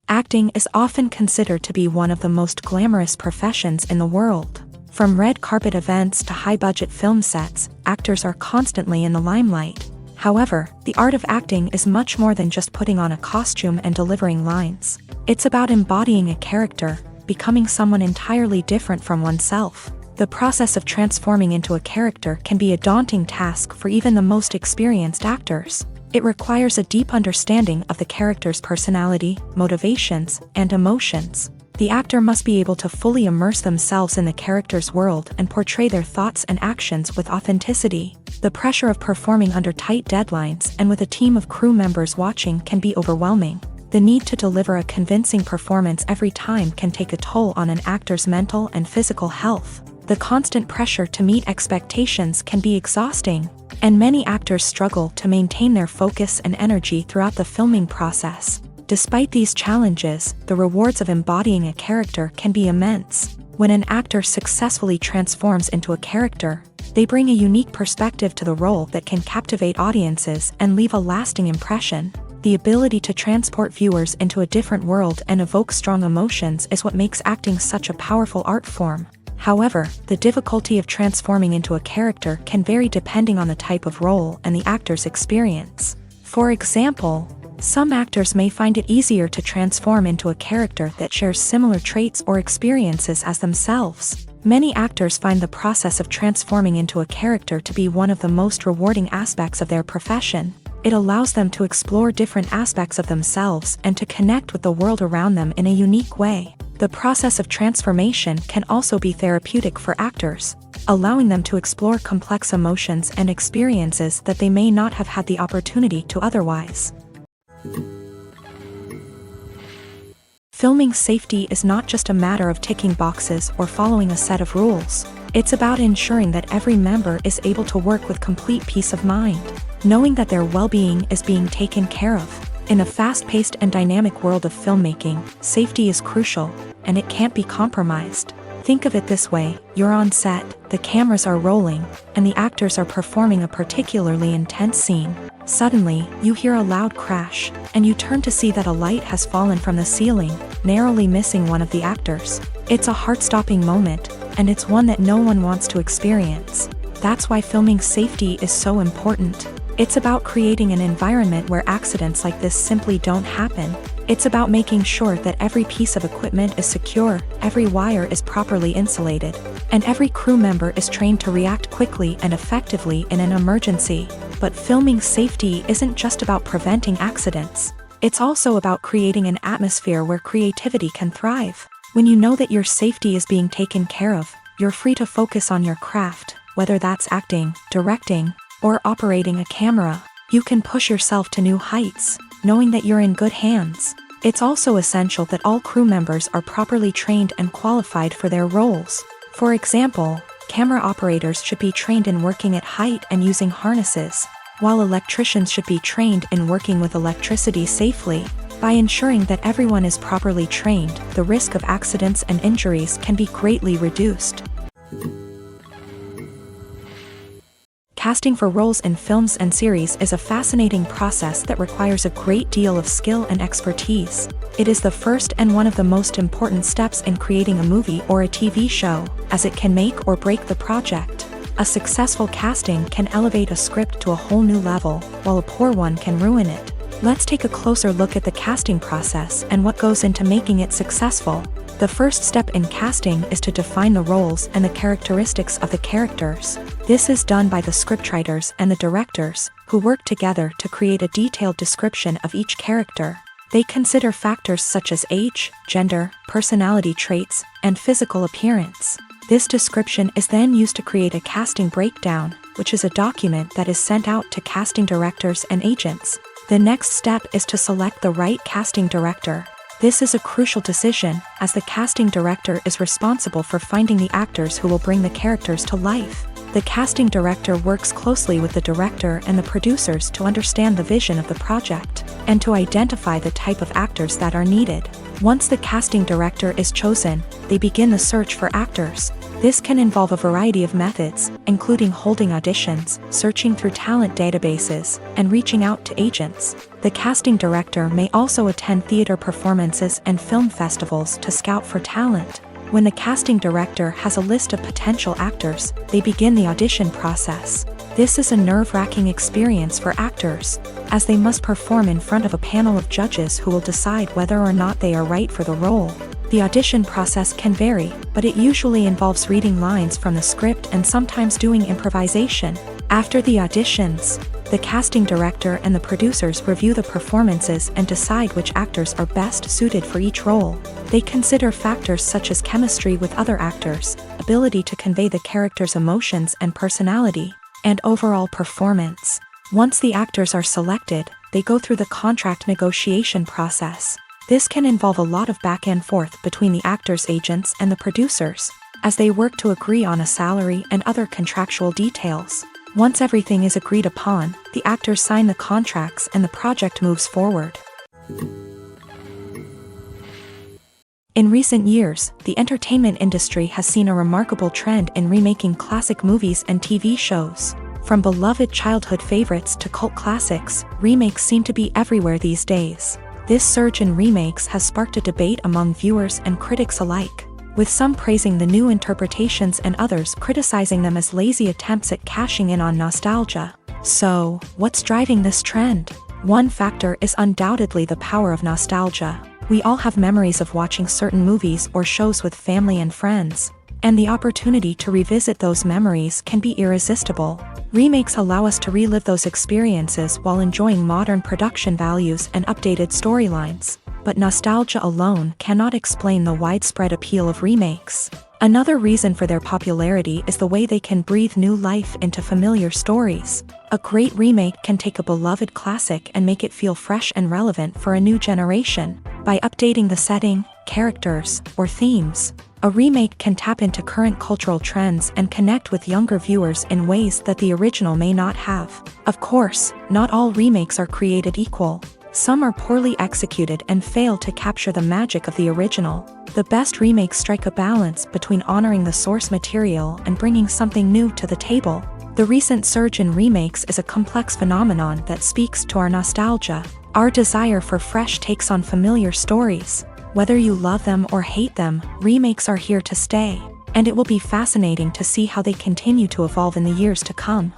Acting is often considered to be one of the most glamorous professions in the world. From red carpet events to high-budget film sets, actors are constantly in the limelight. However, the art of acting is much more than just putting on a costume and delivering lines. It's about embodying a character, becoming someone entirely different from oneself. The process of transforming into a character can be a daunting task for even the most experienced actors. It requires a deep understanding of the character's personality, motivations, and emotions. The actor must be able to fully immerse themselves in the character's world and portray their thoughts and actions with authenticity. The pressure of performing under tight deadlines and with a team of crew members watching can be overwhelming. The need to deliver a convincing performance every time can take a toll on an actor's mental and physical health. The constant pressure to meet expectations can be exhausting, and many actors struggle to maintain their focus and energy throughout the filming process. Despite these challenges, the rewards of embodying a character can be immense. When an actor successfully transforms into a character, they bring a unique perspective to the role that can captivate audiences and leave a lasting impression. The ability to transport viewers into a different world and evoke strong emotions is what makes acting such a powerful art form. However, the difficulty of transforming into a character can vary depending on the type of role and the actor's experience. For example, some actors may find it easier to transform into a character that shares similar traits or experiences as themselves. Many actors find the process of transforming into a character to be one of the most rewarding aspects of their profession. It allows them to explore different aspects of themselves and to connect with the world around them in a unique way. The process of transformation can also be therapeutic for actors, allowing them to explore complex emotions and experiences that they may not have had the opportunity to otherwise. Filming safety is not just a matter of ticking boxes or following a set of rules. It's about ensuring that every member is able to work with complete peace of mind, knowing that their well-being is being taken care of. In a fast-paced and dynamic world of filmmaking, safety is crucial, and it can't be compromised. Think of it this way: you're on set, the cameras are rolling, and the actors are performing a particularly intense scene. Suddenly, you hear a loud crash, and you turn to see that a light has fallen from the ceiling, narrowly missing one of the actors. It's a heart-stopping moment, and it's one that no one wants to experience. That's why filming safety is so important. It's about creating an environment where accidents like this simply don't happen. It's about making sure that every piece of equipment is secure, every wire is properly insulated, and every crew member is trained to react quickly and effectively in an emergency. But filming safety isn't just about preventing accidents. It's also about creating an atmosphere where creativity can thrive. When you know that your safety is being taken care of, you're free to focus on your craft, whether that's acting, directing, or operating a camera. You can push yourself to new heights, knowing that you're in good hands. It's also essential that all crew members are properly trained and qualified for their roles. For example, camera operators should be trained in working at height and using harnesses, while electricians should be trained in working with electricity safely. By ensuring that everyone is properly trained, the risk of accidents and injuries can be greatly reduced. Casting for roles in films and series is a fascinating process that requires a great deal of skill and expertise. It is the first and one of the most important steps in creating a movie or a TV show, as it can make or break the project. A successful casting can elevate a script to a whole new level, while a poor one can ruin it. Let's take a closer look at the casting process and what goes into making it successful. The first step in casting is to define the roles and the characteristics of the characters. This is done by the scriptwriters and the directors, who work together to create a detailed description of each character. They consider factors such as age, gender, personality traits, and physical appearance. This description is then used to create a casting breakdown, which is a document that is sent out to casting directors and agents. The next step is to select the right casting director. This is a crucial decision, as the casting director is responsible for finding the actors who will bring the characters to life. The casting director works closely with the director and the producers to understand the vision of the project, and to identify the type of actors that are needed. Once the casting director is chosen, they begin the search for actors. This can involve a variety of methods, including holding auditions, searching through talent databases, and reaching out to agents. The casting director may also attend theater performances and film festivals to scout for talent. When the casting director has a list of potential actors, they begin the audition process. This is a nerve-wracking experience for actors, as they must perform in front of a panel of judges who will decide whether or not they are right for the role. The audition process can vary, but it usually involves reading lines from the script and sometimes doing improvisation. After the auditions, the casting director and the producers review the performances and decide which actors are best suited for each role. They consider factors such as chemistry with other actors, ability to convey the character's emotions and personality, and overall performance. Once the actors are selected, they go through the contract negotiation process. This can involve a lot of back and forth between the actors' agents and the producers, as they work to agree on a salary and other contractual details. Once everything is agreed upon, the actors sign the contracts and the project moves forward. In recent years, the entertainment industry has seen a remarkable trend in remaking classic movies and TV shows. From beloved childhood favorites to cult classics, remakes seem to be everywhere these days. This surge in remakes has sparked a debate among viewers and critics alike, with some praising the new interpretations and others criticizing them as lazy attempts at cashing in on nostalgia. So, what's driving this trend? One factor is undoubtedly the power of nostalgia. We all have memories of watching certain movies or shows with family and friends, and the opportunity to revisit those memories can be irresistible. Remakes allow us to relive those experiences while enjoying modern production values and updated storylines. But nostalgia alone cannot explain the widespread appeal of remakes. Another reason for their popularity is the way they can breathe new life into familiar stories. A great remake can take a beloved classic and make it feel fresh and relevant for a new generation. By updating the setting, characters, or themes, a remake can tap into current cultural trends and connect with younger viewers in ways that the original may not have. Of course, not all remakes are created equal. Some are poorly executed and fail to capture the magic of the original. The best remakes strike a balance between honoring the source material and bringing something new to the table. The recent surge in remakes is a complex phenomenon that speaks to our nostalgia, our desire for fresh takes on familiar stories. Whether you love them or hate them, remakes are here to stay, and it will be fascinating to see how they continue to evolve in the years to come.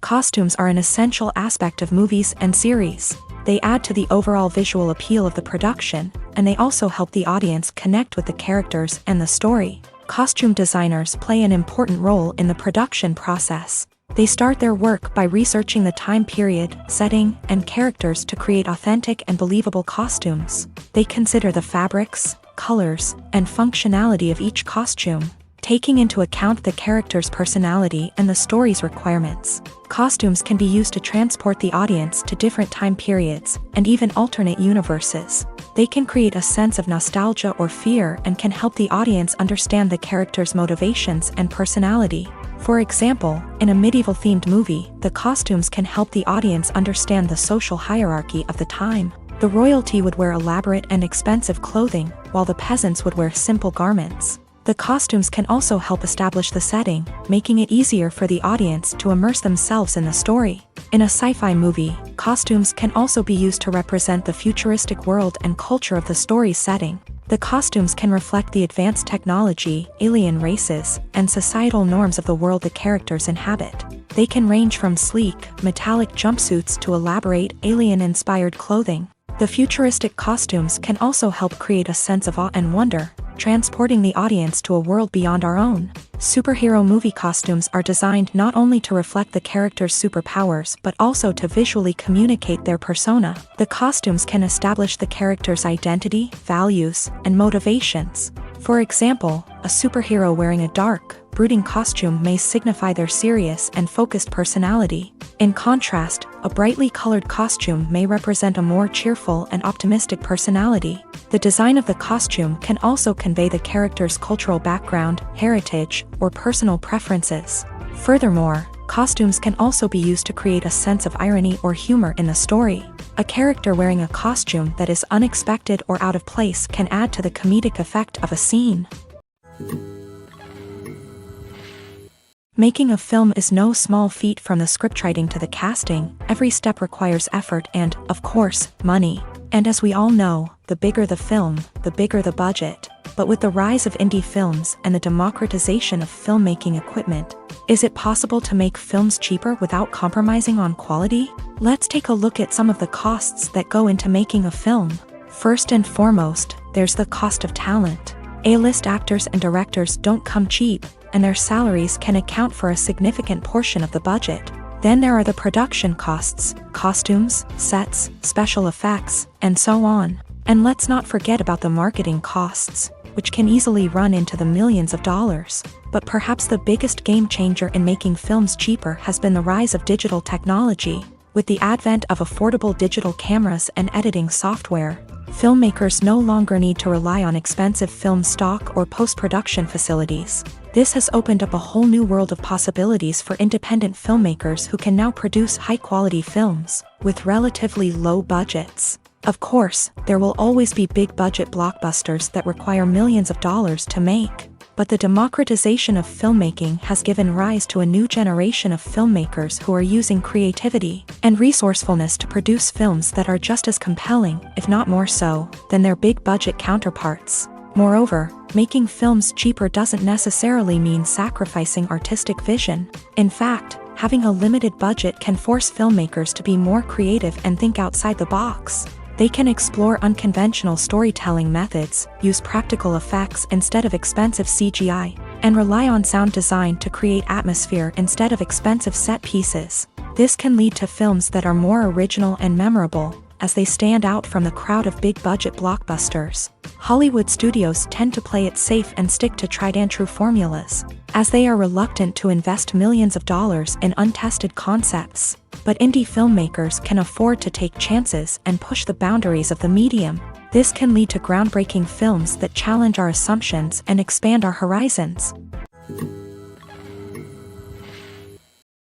Costumes are an essential aspect of movies and series. They add to the overall visual appeal of the production, and they also help the audience connect with the characters and the story. Costume designers play an important role in the production process. They start their work by researching the time period, setting, and characters to create authentic and believable costumes. They consider the fabrics, colors, and functionality of each costume, taking into account the character's personality and the story's requirements. Costumes can be used to transport the audience to different time periods and even alternate universes. They can create a sense of nostalgia or fear and can help the audience understand the character's motivations and personality. For example, in a medieval-themed movie, the costumes can help the audience understand the social hierarchy of the time. The royalty would wear elaborate and expensive clothing, while the peasants would wear simple garments. The costumes can also help establish the setting, making it easier for the audience to immerse themselves in the story. In a sci-fi movie, costumes can also be used to represent the futuristic world and culture of the story's setting. The costumes can reflect the advanced technology, alien races, and societal norms of the world the characters inhabit. They can range from sleek, metallic jumpsuits to elaborate, alien-inspired clothing. The futuristic costumes can also help create a sense of awe and wonder, transporting the audience to a world beyond our own. Superhero movie costumes are designed not only to reflect the character's superpowers but also to visually communicate their persona. The costumes can establish the character's identity, values, and motivations. For example, a superhero wearing a dark, brooding costume may signify their serious and focused personality. In contrast, a brightly colored costume may represent a more cheerful and optimistic personality. The design of the costume can also convey the character's cultural background, heritage, or personal preferences. Furthermore, costumes can also be used to create a sense of irony or humor in the story. A character wearing a costume that is unexpected or out of place can add to the comedic effect of a scene. Making a film is no small feat. From the scriptwriting to the casting, every step requires effort and, of course, money. And as we all know, the bigger the film, the bigger the budget. But with the rise of indie films and the democratization of filmmaking equipment, is it possible to make films cheaper without compromising on quality? Let's take a look at some of the costs that go into making a film. First and foremost, there's the cost of talent. A-list actors and directors don't come cheap, and their salaries can account for a significant portion of the budget. Then there are the production costs, costumes, sets, special effects, and so on. And let's not forget about the marketing costs, which can easily run into the millions of dollars. But perhaps the biggest game changer in making films cheaper has been the rise of digital technology. With the advent of affordable digital cameras and editing software, filmmakers no longer need to rely on expensive film stock or post-production facilities. This has opened up a whole new world of possibilities for independent filmmakers who can now produce high-quality films with relatively low budgets. Of course, there will always be big-budget blockbusters that require millions of dollars to make. But the democratization of filmmaking has given rise to a new generation of filmmakers who are using creativity and resourcefulness to produce films that are just as compelling, if not more so, than their big-budget counterparts. Moreover, making films cheaper doesn't necessarily mean sacrificing artistic vision. In fact, having a limited budget can force filmmakers to be more creative and think outside the box. They can explore unconventional storytelling methods, use practical effects instead of expensive CGI, and rely on sound design to create atmosphere instead of expensive set pieces. This can lead to films that are more original and memorable, as they stand out from the crowd of big-budget blockbusters. Hollywood studios tend to play it safe and stick to tried-and-true formulas, as they are reluctant to invest millions of dollars in untested concepts. But indie filmmakers can afford to take chances and push the boundaries of the medium. This can lead to groundbreaking films that challenge our assumptions and expand our horizons.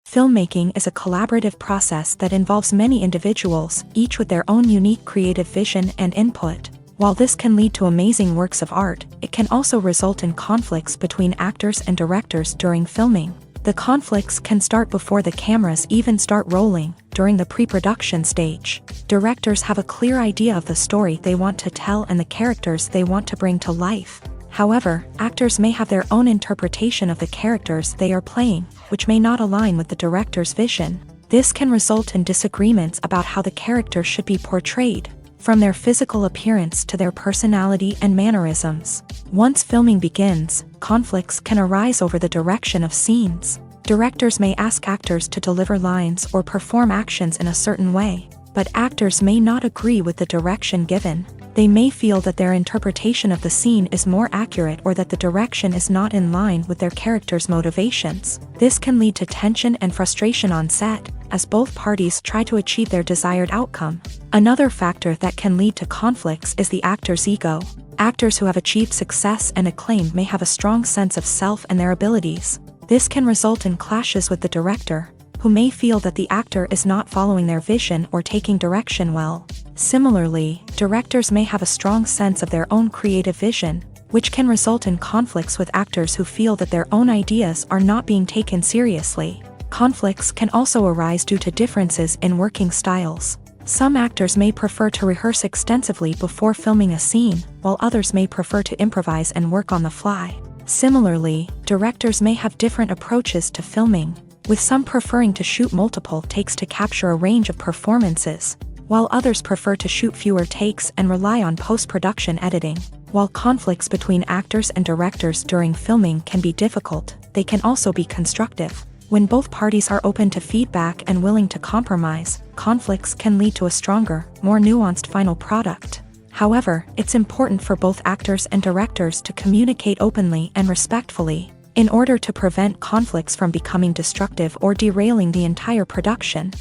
Filmmaking is a collaborative process that involves many individuals, each with their own unique creative vision and input. While this can lead to amazing works of art, it can also result in conflicts between actors and directors during filming. The conflicts can start before the cameras even start rolling, during the pre-production stage. Directors have a clear idea of the story they want to tell and the characters they want to bring to life. However, actors may have their own interpretation of the characters they are playing, which may not align with the director's vision. This can result in disagreements about how the character should be portrayed, from their physical appearance to their personality and mannerisms. Once filming begins, conflicts can arise over the direction of scenes. Directors may ask actors to deliver lines or perform actions in a certain way, but actors may not agree with the direction given. They may feel that their interpretation of the scene is more accurate or that the direction is not in line with their character's motivations. This can lead to tension and frustration on set, as both parties try to achieve their desired outcome. Another factor that can lead to conflicts is the actor's ego. Actors who have achieved success and acclaim may have a strong sense of self and their abilities. This can result in clashes with the director, who may feel that the actor is not following their vision or taking direction well. Similarly, directors may have a strong sense of their own creative vision, which can result in conflicts with actors who feel that their own ideas are not being taken seriously. Conflicts can also arise due to differences in working styles. Some actors may prefer to rehearse extensively before filming a scene, while others may prefer to improvise and work on the fly. Similarly, directors may have different approaches to filming, with some preferring to shoot multiple takes to capture a range of performances, while others prefer to shoot fewer takes and rely on post-production editing. While conflicts between actors and directors during filming can be difficult, they can also be constructive. When both parties are open to feedback and willing to compromise, conflicts can lead to a stronger, more nuanced final product. However, it's important for both actors and directors to communicate openly and respectfully, in order to prevent conflicts from becoming destructive or derailing the entire production.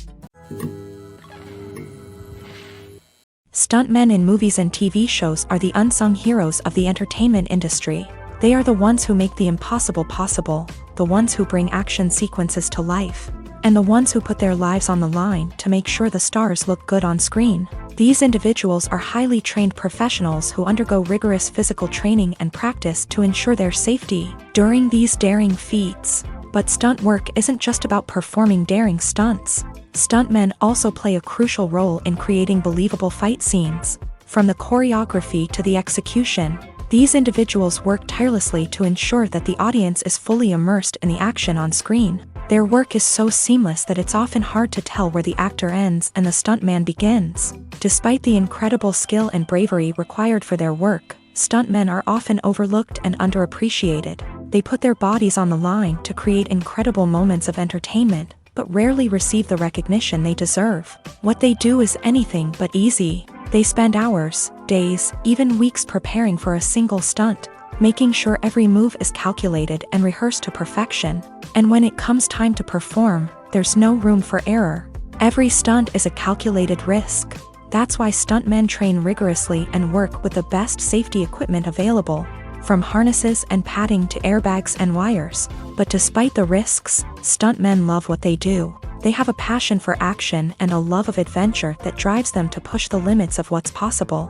Stuntmen in movies and TV shows are the unsung heroes of the entertainment industry. They are the ones who make the impossible possible, the ones who bring action sequences to life, and the ones who put their lives on the line to make sure the stars look good on screen. These individuals are highly trained professionals who undergo rigorous physical training and practice to ensure their safety during these daring feats. But stunt work isn't just about performing daring stunts. Stuntmen also play a crucial role in creating believable fight scenes. From the choreography to the execution, these individuals work tirelessly to ensure that the audience is fully immersed in the action on screen. Their work is so seamless that it's often hard to tell where the actor ends and the stuntman begins. Despite the incredible skill and bravery required for their work, stuntmen are often overlooked and underappreciated. They put their bodies on the line to create incredible moments of entertainment, but rarely receive the recognition they deserve. What they do is anything but easy. They spend hours, days, even weeks preparing for a single stunt, making sure every move is calculated and rehearsed to perfection. And when it comes time to perform, there's no room for error. Every stunt is a calculated risk. That's why stuntmen train rigorously and work with the best safety equipment available, from harnesses and padding to airbags and wires. But despite the risks, stuntmen love what they do. They have a passion for action and a love of adventure that drives them to push the limits of what's possible.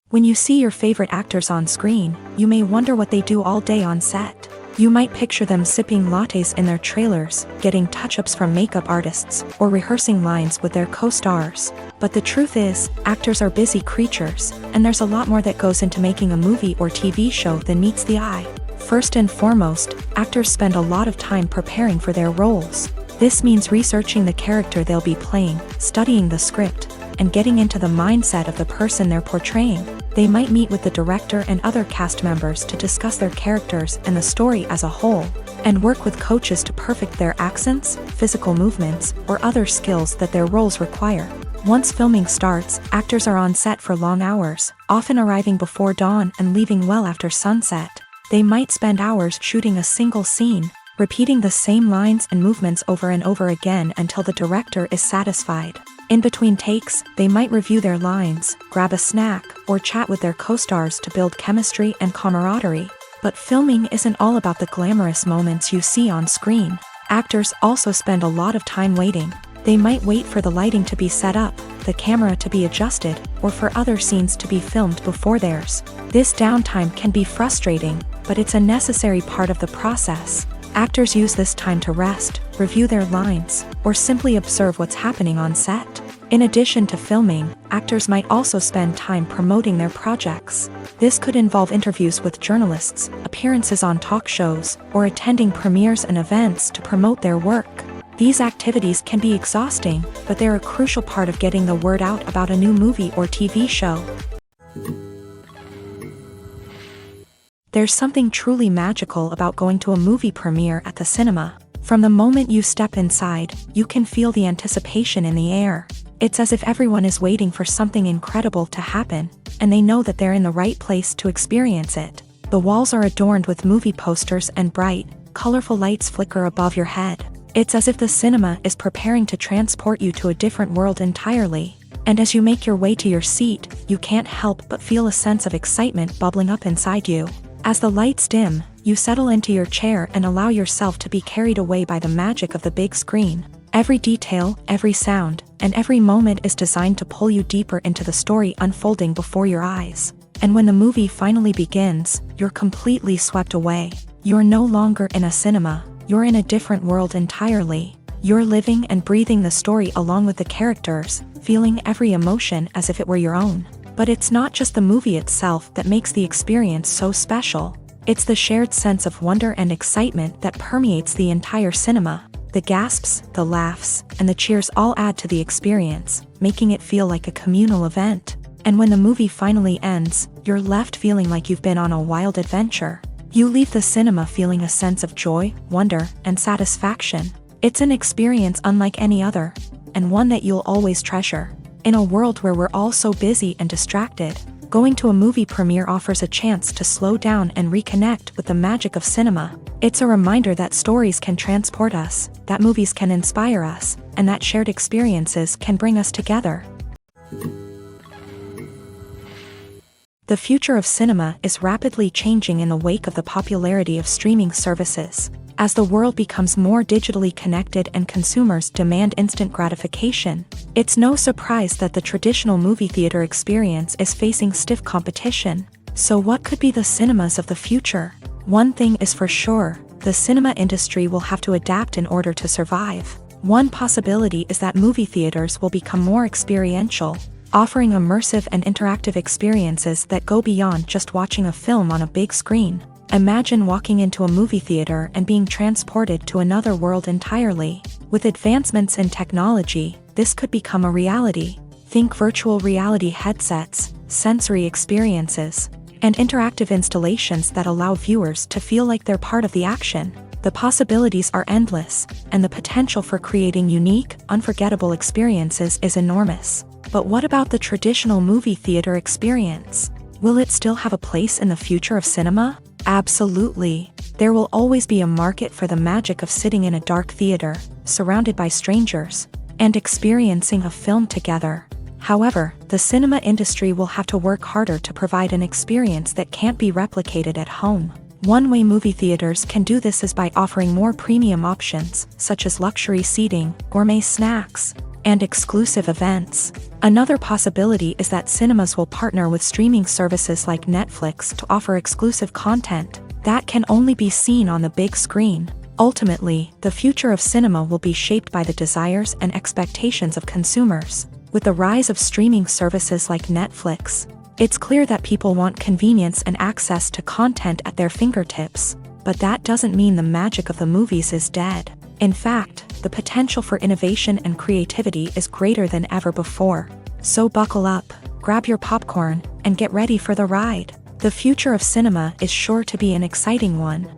When you see your favorite actors on screen, you may wonder what they do all day on set. You might picture them sipping lattes in their trailers, getting touch-ups from makeup artists, or rehearsing lines with their co-stars. But the truth is, actors are busy creatures, and there's a lot more that goes into making a movie or TV show than meets the eye. First and foremost, actors spend a lot of time preparing for their roles. This means researching the character they'll be playing, studying the script, and getting into the mindset of the person they're portraying. They might meet with the director and other cast members to discuss their characters and the story as a whole, and work with coaches to perfect their accents, physical movements, or other skills that their roles require. Once filming starts, actors are on set for long hours, often arriving before dawn and leaving well after sunset. They might spend hours shooting a single scene, repeating the same lines and movements over and over again until the director is satisfied. In between takes, they might review their lines, grab a snack, or chat with their co-stars to build chemistry and camaraderie. But filming isn't all about the glamorous moments you see on screen. Actors also spend a lot of time waiting. They might wait for the lighting to be set up, the camera to be adjusted, or for other scenes to be filmed before theirs. This downtime can be frustrating, but it's a necessary part of the process. Actors use this time to rest, review their lines, or simply observe what's happening on set. In addition to filming, actors might also spend time promoting their projects. This could involve interviews with journalists, appearances on talk shows, or attending premieres and events to promote their work. These activities can be exhausting, but they're a crucial part of getting the word out about a new movie or TV show. There's something truly magical about going to a movie premiere at the cinema. From the moment you step inside, you can feel the anticipation in the air. It's as if everyone is waiting for something incredible to happen, and they know that they're in the right place to experience it. The walls are adorned with movie posters and bright, colorful lights flicker above your head. It's as if the cinema is preparing to transport you to a different world entirely. And as you make your way to your seat, you can't help but feel a sense of excitement bubbling up inside you. As the lights dim, you settle into your chair and allow yourself to be carried away by the magic of the big screen. Every detail, every sound, and every moment is designed to pull you deeper into the story unfolding before your eyes. And when the movie finally begins, you're completely swept away. You're no longer in a cinema, you're in a different world entirely. You're living and breathing the story along with the characters, feeling every emotion as if it were your own. But it's not just the movie itself that makes the experience so special. It's the shared sense of wonder and excitement that permeates the entire cinema. The gasps, the laughs, and the cheers all add to the experience, making it feel like a communal event. And when the movie finally ends, you're left feeling like you've been on a wild adventure. You leave the cinema feeling a sense of joy, wonder, and satisfaction. It's an experience unlike any other, and one that you'll always treasure. In a world where we're all so busy and distracted, going to a movie premiere offers a chance to slow down and reconnect with the magic of cinema. It's a reminder that stories can transport us, that movies can inspire us, and that shared experiences can bring us together. The future of cinema is rapidly changing in the wake of the popularity of streaming services. As the world becomes more digitally connected and consumers demand instant gratification, it's no surprise that the traditional movie theater experience is facing stiff competition. So what could be the cinemas of the future? One thing is for sure, the cinema industry will have to adapt in order to survive. One possibility is that movie theaters will become more experiential, offering immersive and interactive experiences that go beyond just watching a film on a big screen. Imagine walking into a movie theater and being transported to another world entirely. With advancements in technology, this could become a reality. Think virtual reality headsets, sensory experiences, and interactive installations that allow viewers to feel like they're part of the action. The possibilities are endless, and the potential for creating unique, unforgettable experiences is enormous. But what about the traditional movie theater experience? Will it still have a place in the future of cinema? Absolutely. There will always be a market for the magic of sitting in a dark theater, surrounded by strangers, and experiencing a film together. However, the cinema industry will have to work harder to provide an experience that can't be replicated at home. One way movie theaters can do this is by offering more premium options, such as luxury seating, gourmet snacks, and exclusive events. Another possibility is that cinemas will partner with streaming services like Netflix to offer exclusive content that can only be seen on the big screen. Ultimately, the future of cinema will be shaped by the desires and expectations of consumers. With the rise of streaming services like Netflix, it's clear that people want convenience and access to content at their fingertips. But that doesn't mean the magic of the movies is dead. In fact, the potential for innovation and creativity is greater than ever before. So buckle up, grab your popcorn, and get ready for the ride. The future of cinema is sure to be an exciting one.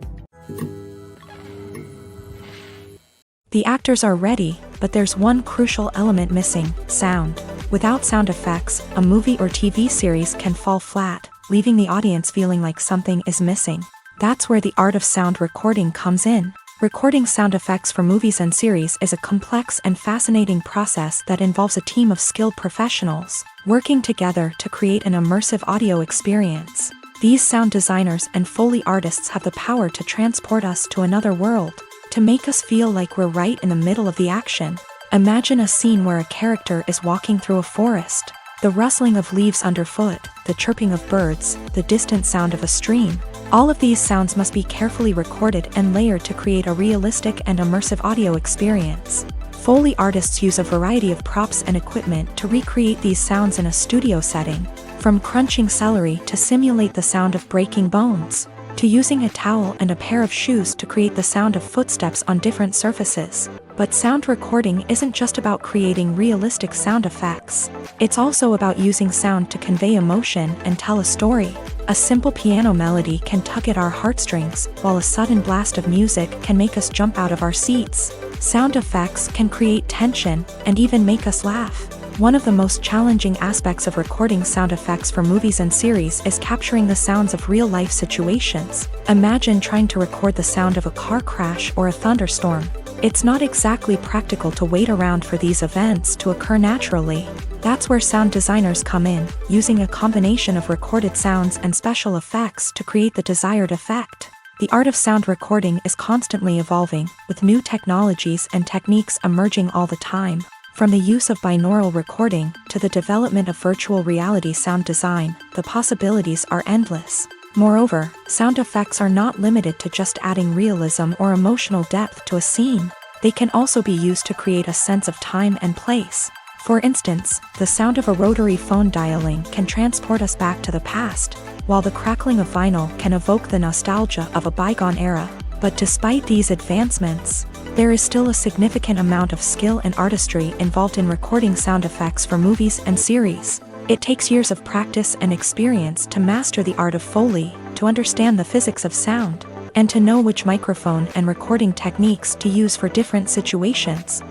The actors are ready, but there's one crucial element missing: sound. Without sound effects, a movie or TV series can fall flat, leaving the audience feeling like something is missing. That's where the art of sound recording comes in. Recording sound effects for movies and series is a complex and fascinating process that involves a team of skilled professionals working together to create an immersive audio experience. These sound designers and Foley artists have the power to transport us to another world, to make us feel like we're right in the middle of the action. Imagine a scene where a character is walking through a forest. The rustling of leaves underfoot, the chirping of birds, the distant sound of a stream. All of these sounds must be carefully recorded and layered to create a realistic and immersive audio experience. Foley artists use a variety of props and equipment to recreate these sounds in a studio setting, from crunching celery to simulate the sound of breaking bones, to using a towel and a pair of shoes to create the sound of footsteps on different surfaces. But sound recording isn't just about creating realistic sound effects. It's also about using sound to convey emotion and tell a story. A simple piano melody can tug at our heartstrings, while a sudden blast of music can make us jump out of our seats. Sound effects can create tension and even make us laugh. One of the most challenging aspects of recording sound effects for movies and series is capturing the sounds of real-life situations. Imagine trying to record the sound of a car crash or a thunderstorm. It's not exactly practical to wait around for these events to occur naturally. That's where sound designers come in, using a combination of recorded sounds and special effects to create the desired effect. The art of sound recording is constantly evolving, with new technologies and techniques emerging all the time. From the use of binaural recording to the development of virtual reality sound design, the possibilities are endless. Moreover, sound effects are not limited to just adding realism or emotional depth to a scene. They can also be used to create a sense of time and place. For instance, the sound of a rotary phone dialing can transport us back to the past, while the crackling of vinyl can evoke the nostalgia of a bygone era. But despite these advancements, there is still a significant amount of skill and artistry involved in recording sound effects for movies and series. It takes years of practice and experience to master the art of Foley, to understand the physics of sound, and to know which microphone and recording techniques to use for different situations.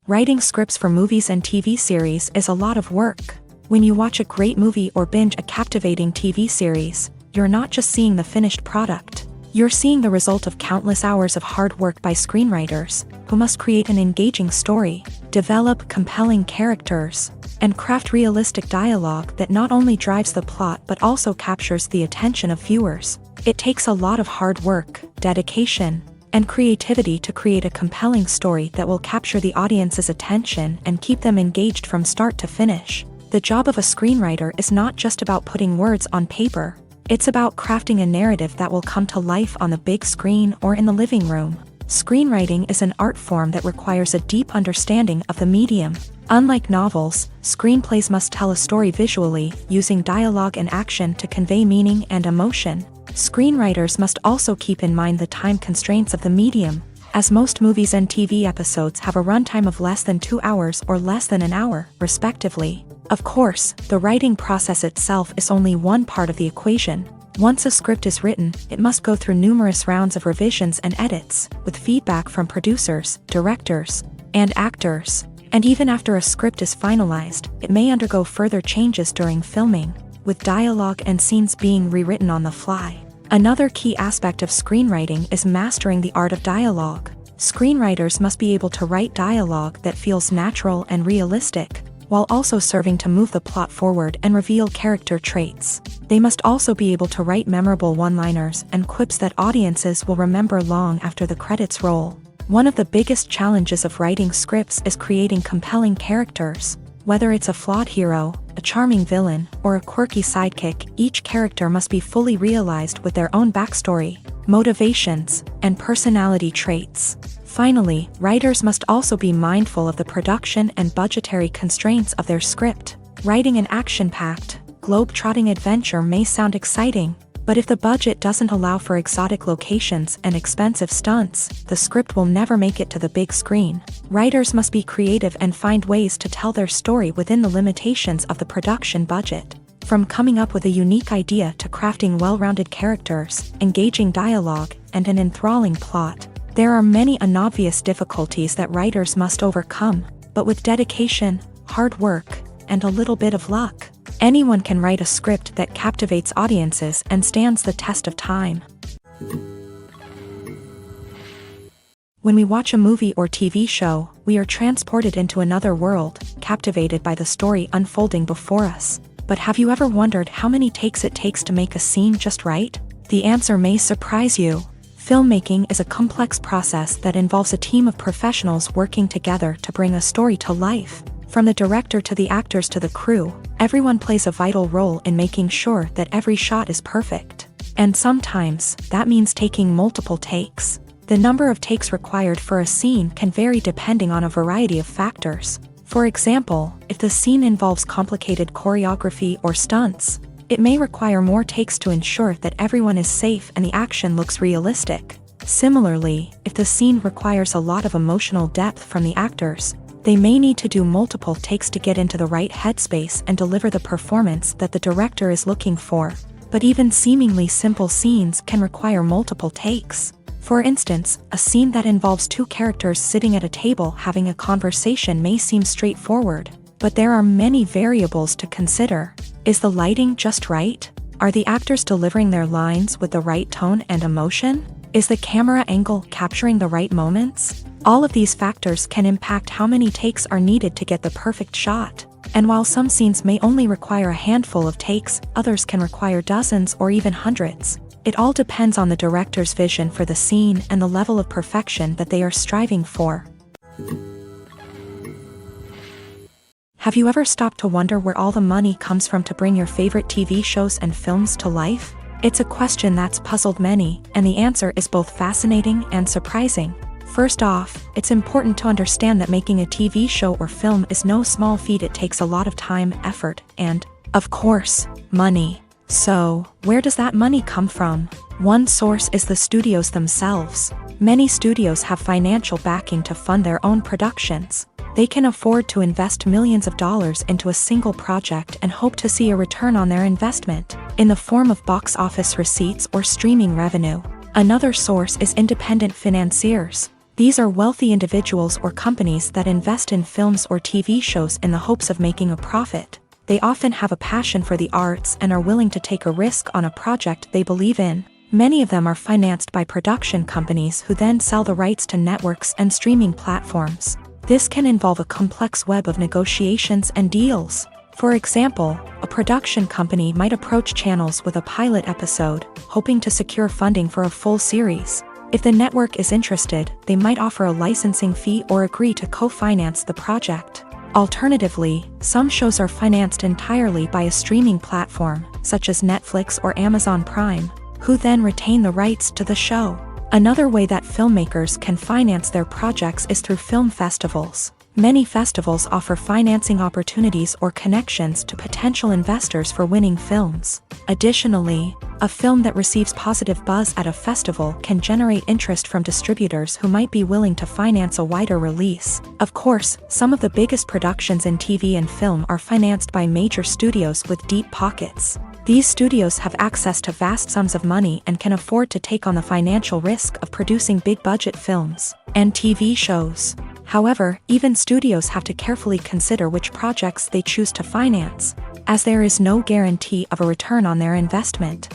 Writing scripts for movies and TV series is a lot of work. When you watch a great movie or binge a captivating TV series, you're not just seeing the finished product. You're seeing the result of countless hours of hard work by screenwriters, who must create an engaging story, develop compelling characters, and craft realistic dialogue that not only drives the plot but also captures the attention of viewers. It takes a lot of hard work, dedication, and creativity to create a compelling story that will capture the audience's attention and keep them engaged from start to finish. The job of a screenwriter is not just about putting words on paper. It's about crafting a narrative that will come to life on the big screen or in the living room. Screenwriting is an art form that requires a deep understanding of the medium. Unlike novels, screenplays must tell a story visually, using dialogue and action to convey meaning and emotion. Screenwriters must also keep in mind the time constraints of the medium, as most movies and TV episodes have a runtime of less than 2 hours or less than an hour, respectively. Of course, the writing process itself is only one part of the equation. Once a script is written, it must go through numerous rounds of revisions and edits, with feedback from producers, directors, and actors. And even after a script is finalized, it may undergo further changes during filming, with dialogue and scenes being rewritten on the fly. Another key aspect of screenwriting is mastering the art of dialogue. Screenwriters must be able to write dialogue that feels natural and realistic, while also serving to move the plot forward and reveal character traits. They must also be able to write memorable one-liners and quips that audiences will remember long after the credits roll. One of the biggest challenges of writing scripts is creating compelling characters. Whether it's a flawed hero, a charming villain, or a quirky sidekick, each character must be fully realized with their own backstory, motivations, and personality traits. Finally, writers must also be mindful of the production and budgetary constraints of their script. Writing an action-packed, globe-trotting adventure may sound exciting, but if the budget doesn't allow for exotic locations and expensive stunts, the script will never make it to the big screen. Writers must be creative and find ways to tell their story within the limitations of the production budget. From coming up with a unique idea to crafting well-rounded characters, engaging dialogue, and an enthralling plot, there are many unobvious difficulties that writers must overcome, but with dedication, hard work, and a little bit of luck, anyone can write a script that captivates audiences and stands the test of time. When we watch a movie or TV show, we are transported into another world, captivated by the story unfolding before us. But have you ever wondered how many takes it takes to make a scene just right? The answer may surprise you. Filmmaking is a complex process that involves a team of professionals working together to bring a story to life. From the director to the actors to the crew, everyone plays a vital role in making sure that every shot is perfect. And sometimes, that means taking multiple takes. The number of takes required for a scene can vary depending on a variety of factors. For example, if the scene involves complicated choreography or stunts, it may require more takes to ensure that everyone is safe and the action looks realistic. Similarly, if the scene requires a lot of emotional depth from the actors, they may need to do multiple takes to get into the right headspace and deliver the performance that the director is looking for. But even seemingly simple scenes can require multiple takes. For instance, a scene that involves two characters sitting at a table having a conversation may seem straightforward, but there are many variables to consider. Is the lighting just right? Are the actors delivering their lines with the right tone and emotion? Is the camera angle capturing the right moments? All of these factors can impact how many takes are needed to get the perfect shot. And while some scenes may only require a handful of takes, others can require dozens or even hundreds. It all depends on the director's vision for the scene and the level of perfection that they are striving for. Have you ever stopped to wonder where all the money comes from to bring your favorite TV shows and films to life? It's a question that's puzzled many, and the answer is both fascinating and surprising. First off, it's important to understand that making a TV show or film is no small feat. It takes a lot of time, effort, and, of course, money. So, where does that money come from? One source is the studios themselves. Many studios have financial backing to fund their own productions. They can afford to invest millions of dollars into a single project and hope to see a return on their investment, in the form of box office receipts or streaming revenue. Another source is independent financiers. These are wealthy individuals or companies that invest in films or TV shows in the hopes of making a profit. They often have a passion for the arts and are willing to take a risk on a project they believe in. Many of them are financed by production companies who then sell the rights to networks and streaming platforms. This can involve a complex web of negotiations and deals. For example, a production company might approach channels with a pilot episode, hoping to secure funding for a full series. If the network is interested, they might offer a licensing fee or agree to co-finance the project. Alternatively, some shows are financed entirely by a streaming platform, such as Netflix or Amazon Prime, who then retain the rights to the show. Another way that filmmakers can finance their projects is through film festivals. Many festivals offer financing opportunities or connections to potential investors for winning films. Additionally, a film that receives positive buzz at a festival can generate interest from distributors who might be willing to finance a wider release. Of course, some of the biggest productions in TV and film are financed by major studios with deep pockets. These studios have access to vast sums of money and can afford to take on the financial risk of producing big-budget films and TV shows. However, even studios have to carefully consider which projects they choose to finance, as there is no guarantee of a return on their investment.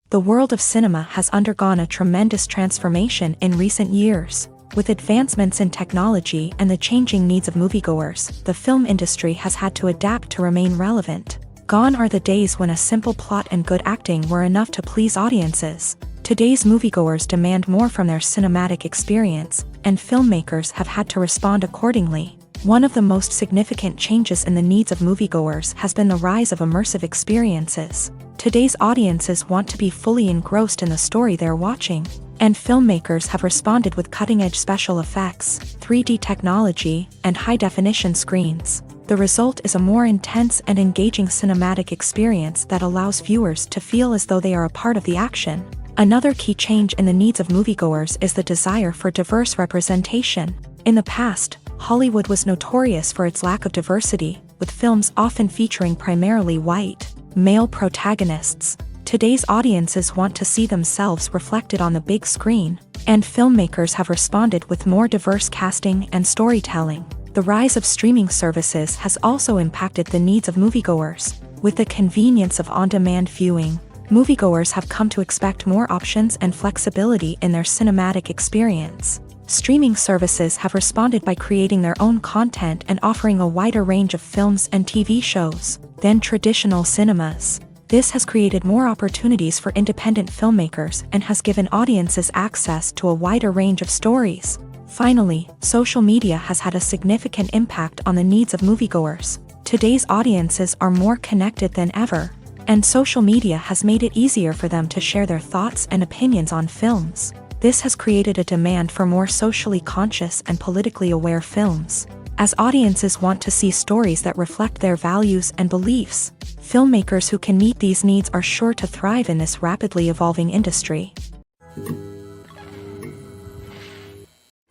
The world of cinema has undergone a tremendous transformation in recent years. With advancements in technology and the changing needs of moviegoers, the film industry has had to adapt to remain relevant. Gone are the days when a simple plot and good acting were enough to please audiences. Today's moviegoers demand more from their cinematic experience, and filmmakers have had to respond accordingly. One of the most significant changes in the needs of moviegoers has been the rise of immersive experiences. Today's audiences want to be fully engrossed in the story they're watching, and filmmakers have responded with cutting-edge special effects, 3D technology, and high-definition screens. The result is a more intense and engaging cinematic experience that allows viewers to feel as though they are a part of the action. Another key change in the needs of moviegoers is the desire for diverse representation. In the past, Hollywood was notorious for its lack of diversity, with films often featuring primarily white, male protagonists. Today's audiences want to see themselves reflected on the big screen, and filmmakers have responded with more diverse casting and storytelling. The rise of streaming services has also impacted the needs of moviegoers. With the convenience of on-demand viewing, moviegoers have come to expect more options and flexibility in their cinematic experience. Streaming services have responded by creating their own content and offering a wider range of films and TV shows than traditional cinemas. This has created more opportunities for independent filmmakers and has given audiences access to a wider range of stories. Finally, social media has had a significant impact on the needs of moviegoers. Today's audiences are more connected than ever. And social media has made it easier for them to share their thoughts and opinions on films. This has created a demand for more socially conscious and politically aware films. As audiences want to see stories that reflect their values and beliefs, filmmakers who can meet these needs are sure to thrive in this rapidly evolving industry.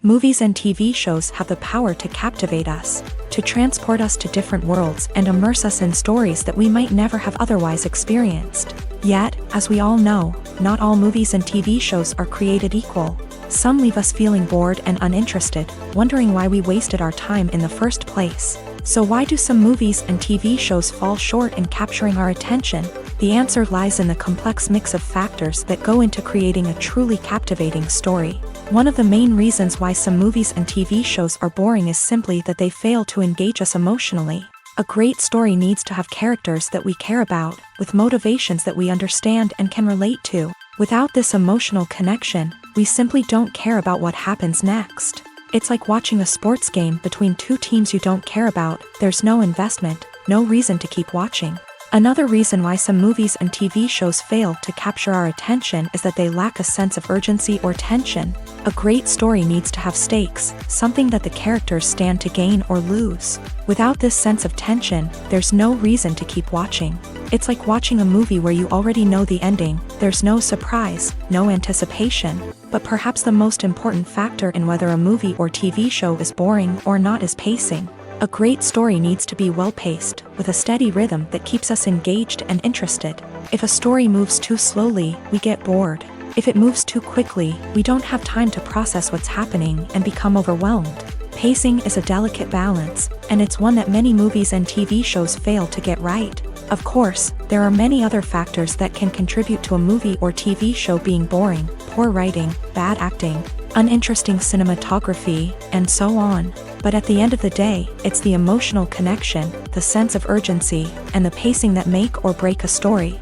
Movies and TV shows have the power to captivate us, to transport us to different worlds and immerse us in stories that we might never have otherwise experienced. Yet, as we all know, not all movies and TV shows are created equal. Some leave us feeling bored and uninterested, wondering why we wasted our time in the first place. So why do some movies and TV shows fall short in capturing our attention? The answer lies in the complex mix of factors that go into creating a truly captivating story. One of the main reasons why some movies and TV shows are boring is simply that they fail to engage us emotionally. A great story needs to have characters that we care about, with motivations that we understand and can relate to. Without this emotional connection, we simply don't care about what happens next. It's like watching a sports game between two teams you don't care about. There's no investment, no reason to keep watching. Another reason why some movies and TV shows fail to capture our attention is that they lack a sense of urgency or tension. A great story needs to have stakes, something that the characters stand to gain or lose. Without this sense of tension, there's no reason to keep watching. It's like watching a movie where you already know the ending. There's no surprise, no anticipation. But perhaps the most important factor in whether a movie or TV show is boring or not is pacing. A great story needs to be well-paced, with a steady rhythm that keeps us engaged and interested. If a story moves too slowly, we get bored. If it moves too quickly, we don't have time to process what's happening and become overwhelmed. Pacing is a delicate balance, and it's one that many movies and TV shows fail to get right. Of course, there are many other factors that can contribute to a movie or TV show being boring: poor writing, bad acting, uninteresting cinematography, and so on. But at the end of the day, it's the emotional connection, the sense of urgency, and the pacing that make or break a story.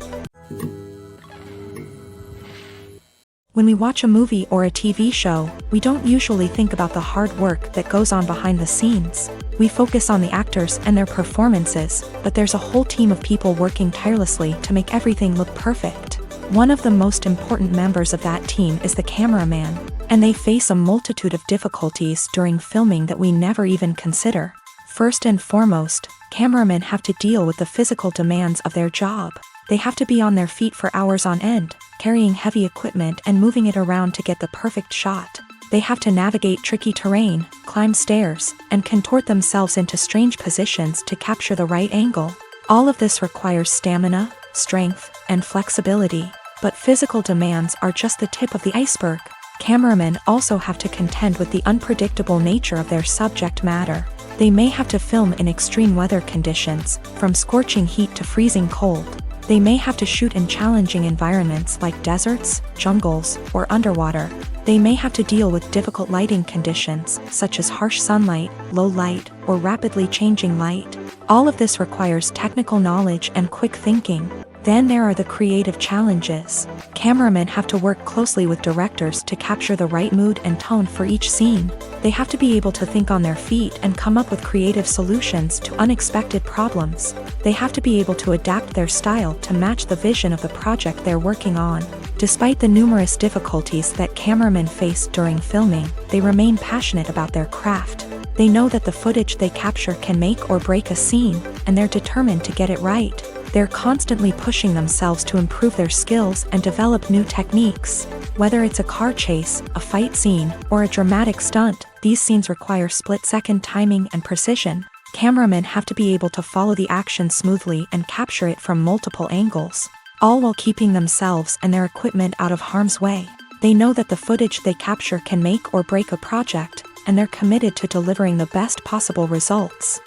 When we watch a movie or a TV show, we don't usually think about the hard work that goes on behind the scenes. We focus on the actors and their performances, but there's a whole team of people working tirelessly to make everything look perfect. One of the most important members of that team is the cameraman, and they face a multitude of difficulties during filming that we never even consider. First and foremost, cameramen have to deal with the physical demands of their job. They have to be on their feet for hours on end, carrying heavy equipment and moving it around to get the perfect shot. They have to navigate tricky terrain, climb stairs, and contort themselves into strange positions to capture the right angle. All of this requires stamina, strength, and flexibility. But physical demands are just the tip of the iceberg. Cameramen also have to contend with the unpredictable nature of their subject matter. They may have to film in extreme weather conditions, from scorching heat to freezing cold. They may have to shoot in challenging environments like deserts, jungles, or underwater. They may have to deal with difficult lighting conditions, such as harsh sunlight, low light, or rapidly changing light. All of this requires technical knowledge and quick thinking. Then there are the creative challenges. Cameramen have to work closely with directors to capture the right mood and tone for each scene. They have to be able to think on their feet and come up with creative solutions to unexpected problems. They have to be able to adapt their style to match the vision of the project they're working on. Despite the numerous difficulties that cameramen face during filming, they remain passionate about their craft. They know that the footage they capture can make or break a scene, and they're determined to get it right. They're constantly pushing themselves to improve their skills and develop new techniques. Whether it's a car chase, a fight scene, or a dramatic stunt, these scenes require split-second timing and precision. Cameramen have to be able to follow the action smoothly and capture it from multiple angles, all while keeping themselves and their equipment out of harm's way. They know that the footage they capture can make or break a project, and they're committed to delivering the best possible results.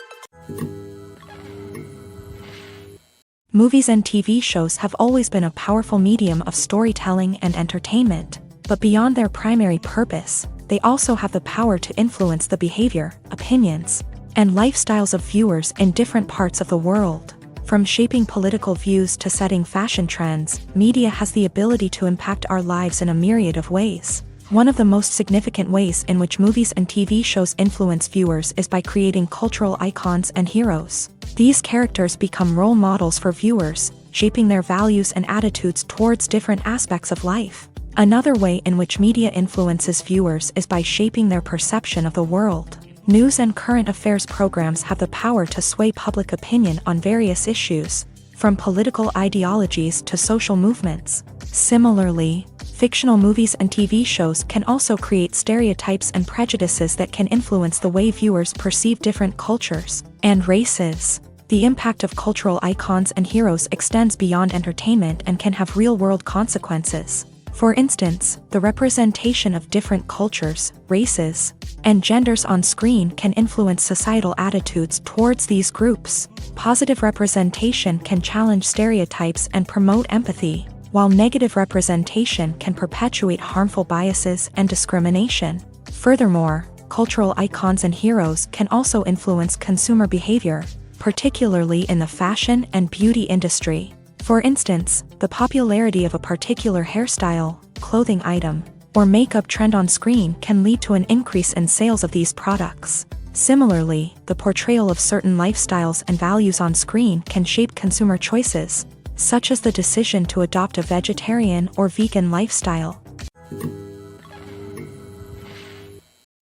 Movies and TV shows have always been a powerful medium of storytelling and entertainment, but beyond their primary purpose, they also have the power to influence the behavior, opinions, and lifestyles of viewers in different parts of the world. From shaping political views to setting fashion trends, media has the ability to impact our lives in a myriad of ways. One of the most significant ways in which movies and TV shows influence viewers is by creating cultural icons and heroes. These characters become role models for viewers, shaping their values and attitudes towards different aspects of life. Another way in which media influences viewers is by shaping their perception of the world. News and current affairs programs have the power to sway public opinion on various issues, from political ideologies to social movements. Similarly, fictional movies and TV shows can also create stereotypes and prejudices that can influence the way viewers perceive different cultures and races. The impact of cultural icons and heroes extends beyond entertainment and can have real-world consequences. For instance, the representation of different cultures, races, and genders on screen can influence societal attitudes towards these groups. Positive representation can challenge stereotypes and promote empathy, while negative representation can perpetuate harmful biases and discrimination. Furthermore, cultural icons and heroes can also influence consumer behavior, particularly in the fashion and beauty industry. For instance, the popularity of a particular hairstyle, clothing item, or makeup trend on screen can lead to an increase in sales of these products. Similarly, the portrayal of certain lifestyles and values on screen can shape consumer choices, such as the decision to adopt a vegetarian or vegan lifestyle.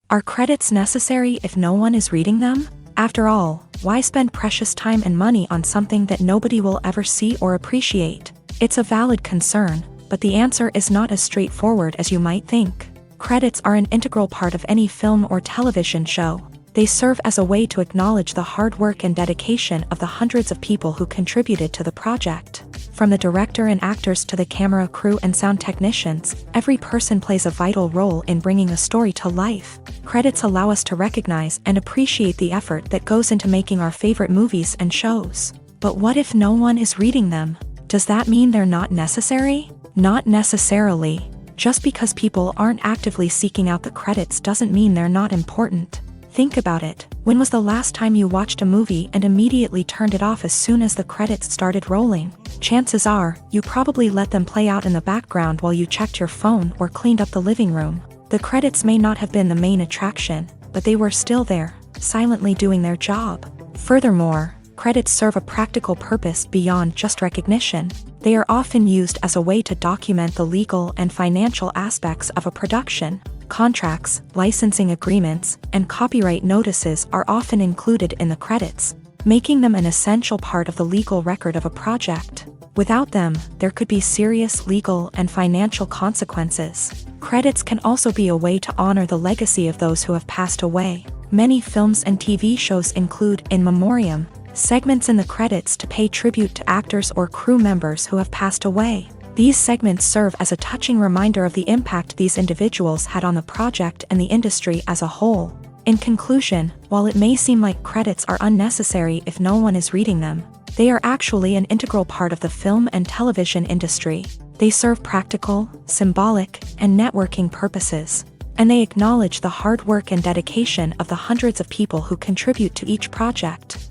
Are credits necessary if no one is reading them? After all, why spend precious time and money on something that nobody will ever see or appreciate? It's a valid concern, but the answer is not as straightforward as you might think. Credits are an integral part of any film or television show. They serve as a way to acknowledge the hard work and dedication of the hundreds of people who contributed to the project. From the director and actors to the camera crew and sound technicians, every person plays a vital role in bringing a story to life. Credits allow us to recognize and appreciate the effort that goes into making our favorite movies and shows. But what if no one is reading them? Does that mean they're not necessary? Not necessarily. Just because people aren't actively seeking out the credits doesn't mean they're not important. Think about it. When was the last time you watched a movie and immediately turned it off as soon as the credits started rolling? Chances are, you probably let them play out in the background while you checked your phone or cleaned up the living room. The credits may not have been the main attraction, but they were still there, silently doing their job. Furthermore, credits serve a practical purpose beyond just recognition. They are often used as a way to document the legal and financial aspects of a production. Contracts, licensing agreements, and copyright notices are often included in the credits, making them an essential part of the legal record of a project. Without them, there could be serious legal and financial consequences. Credits can also be a way to honor the legacy of those who have passed away. Many films and TV shows include in memoriam segments in the credits to pay tribute to actors or crew members who have passed away. These segments serve as a touching reminder of the impact these individuals had on the project and the industry as a whole. In conclusion, while it may seem like credits are unnecessary if no one is reading them, they are actually an integral part of the film and television industry. They serve practical, symbolic, and networking purposes, and they acknowledge the hard work and dedication of the hundreds of people who contribute to each project.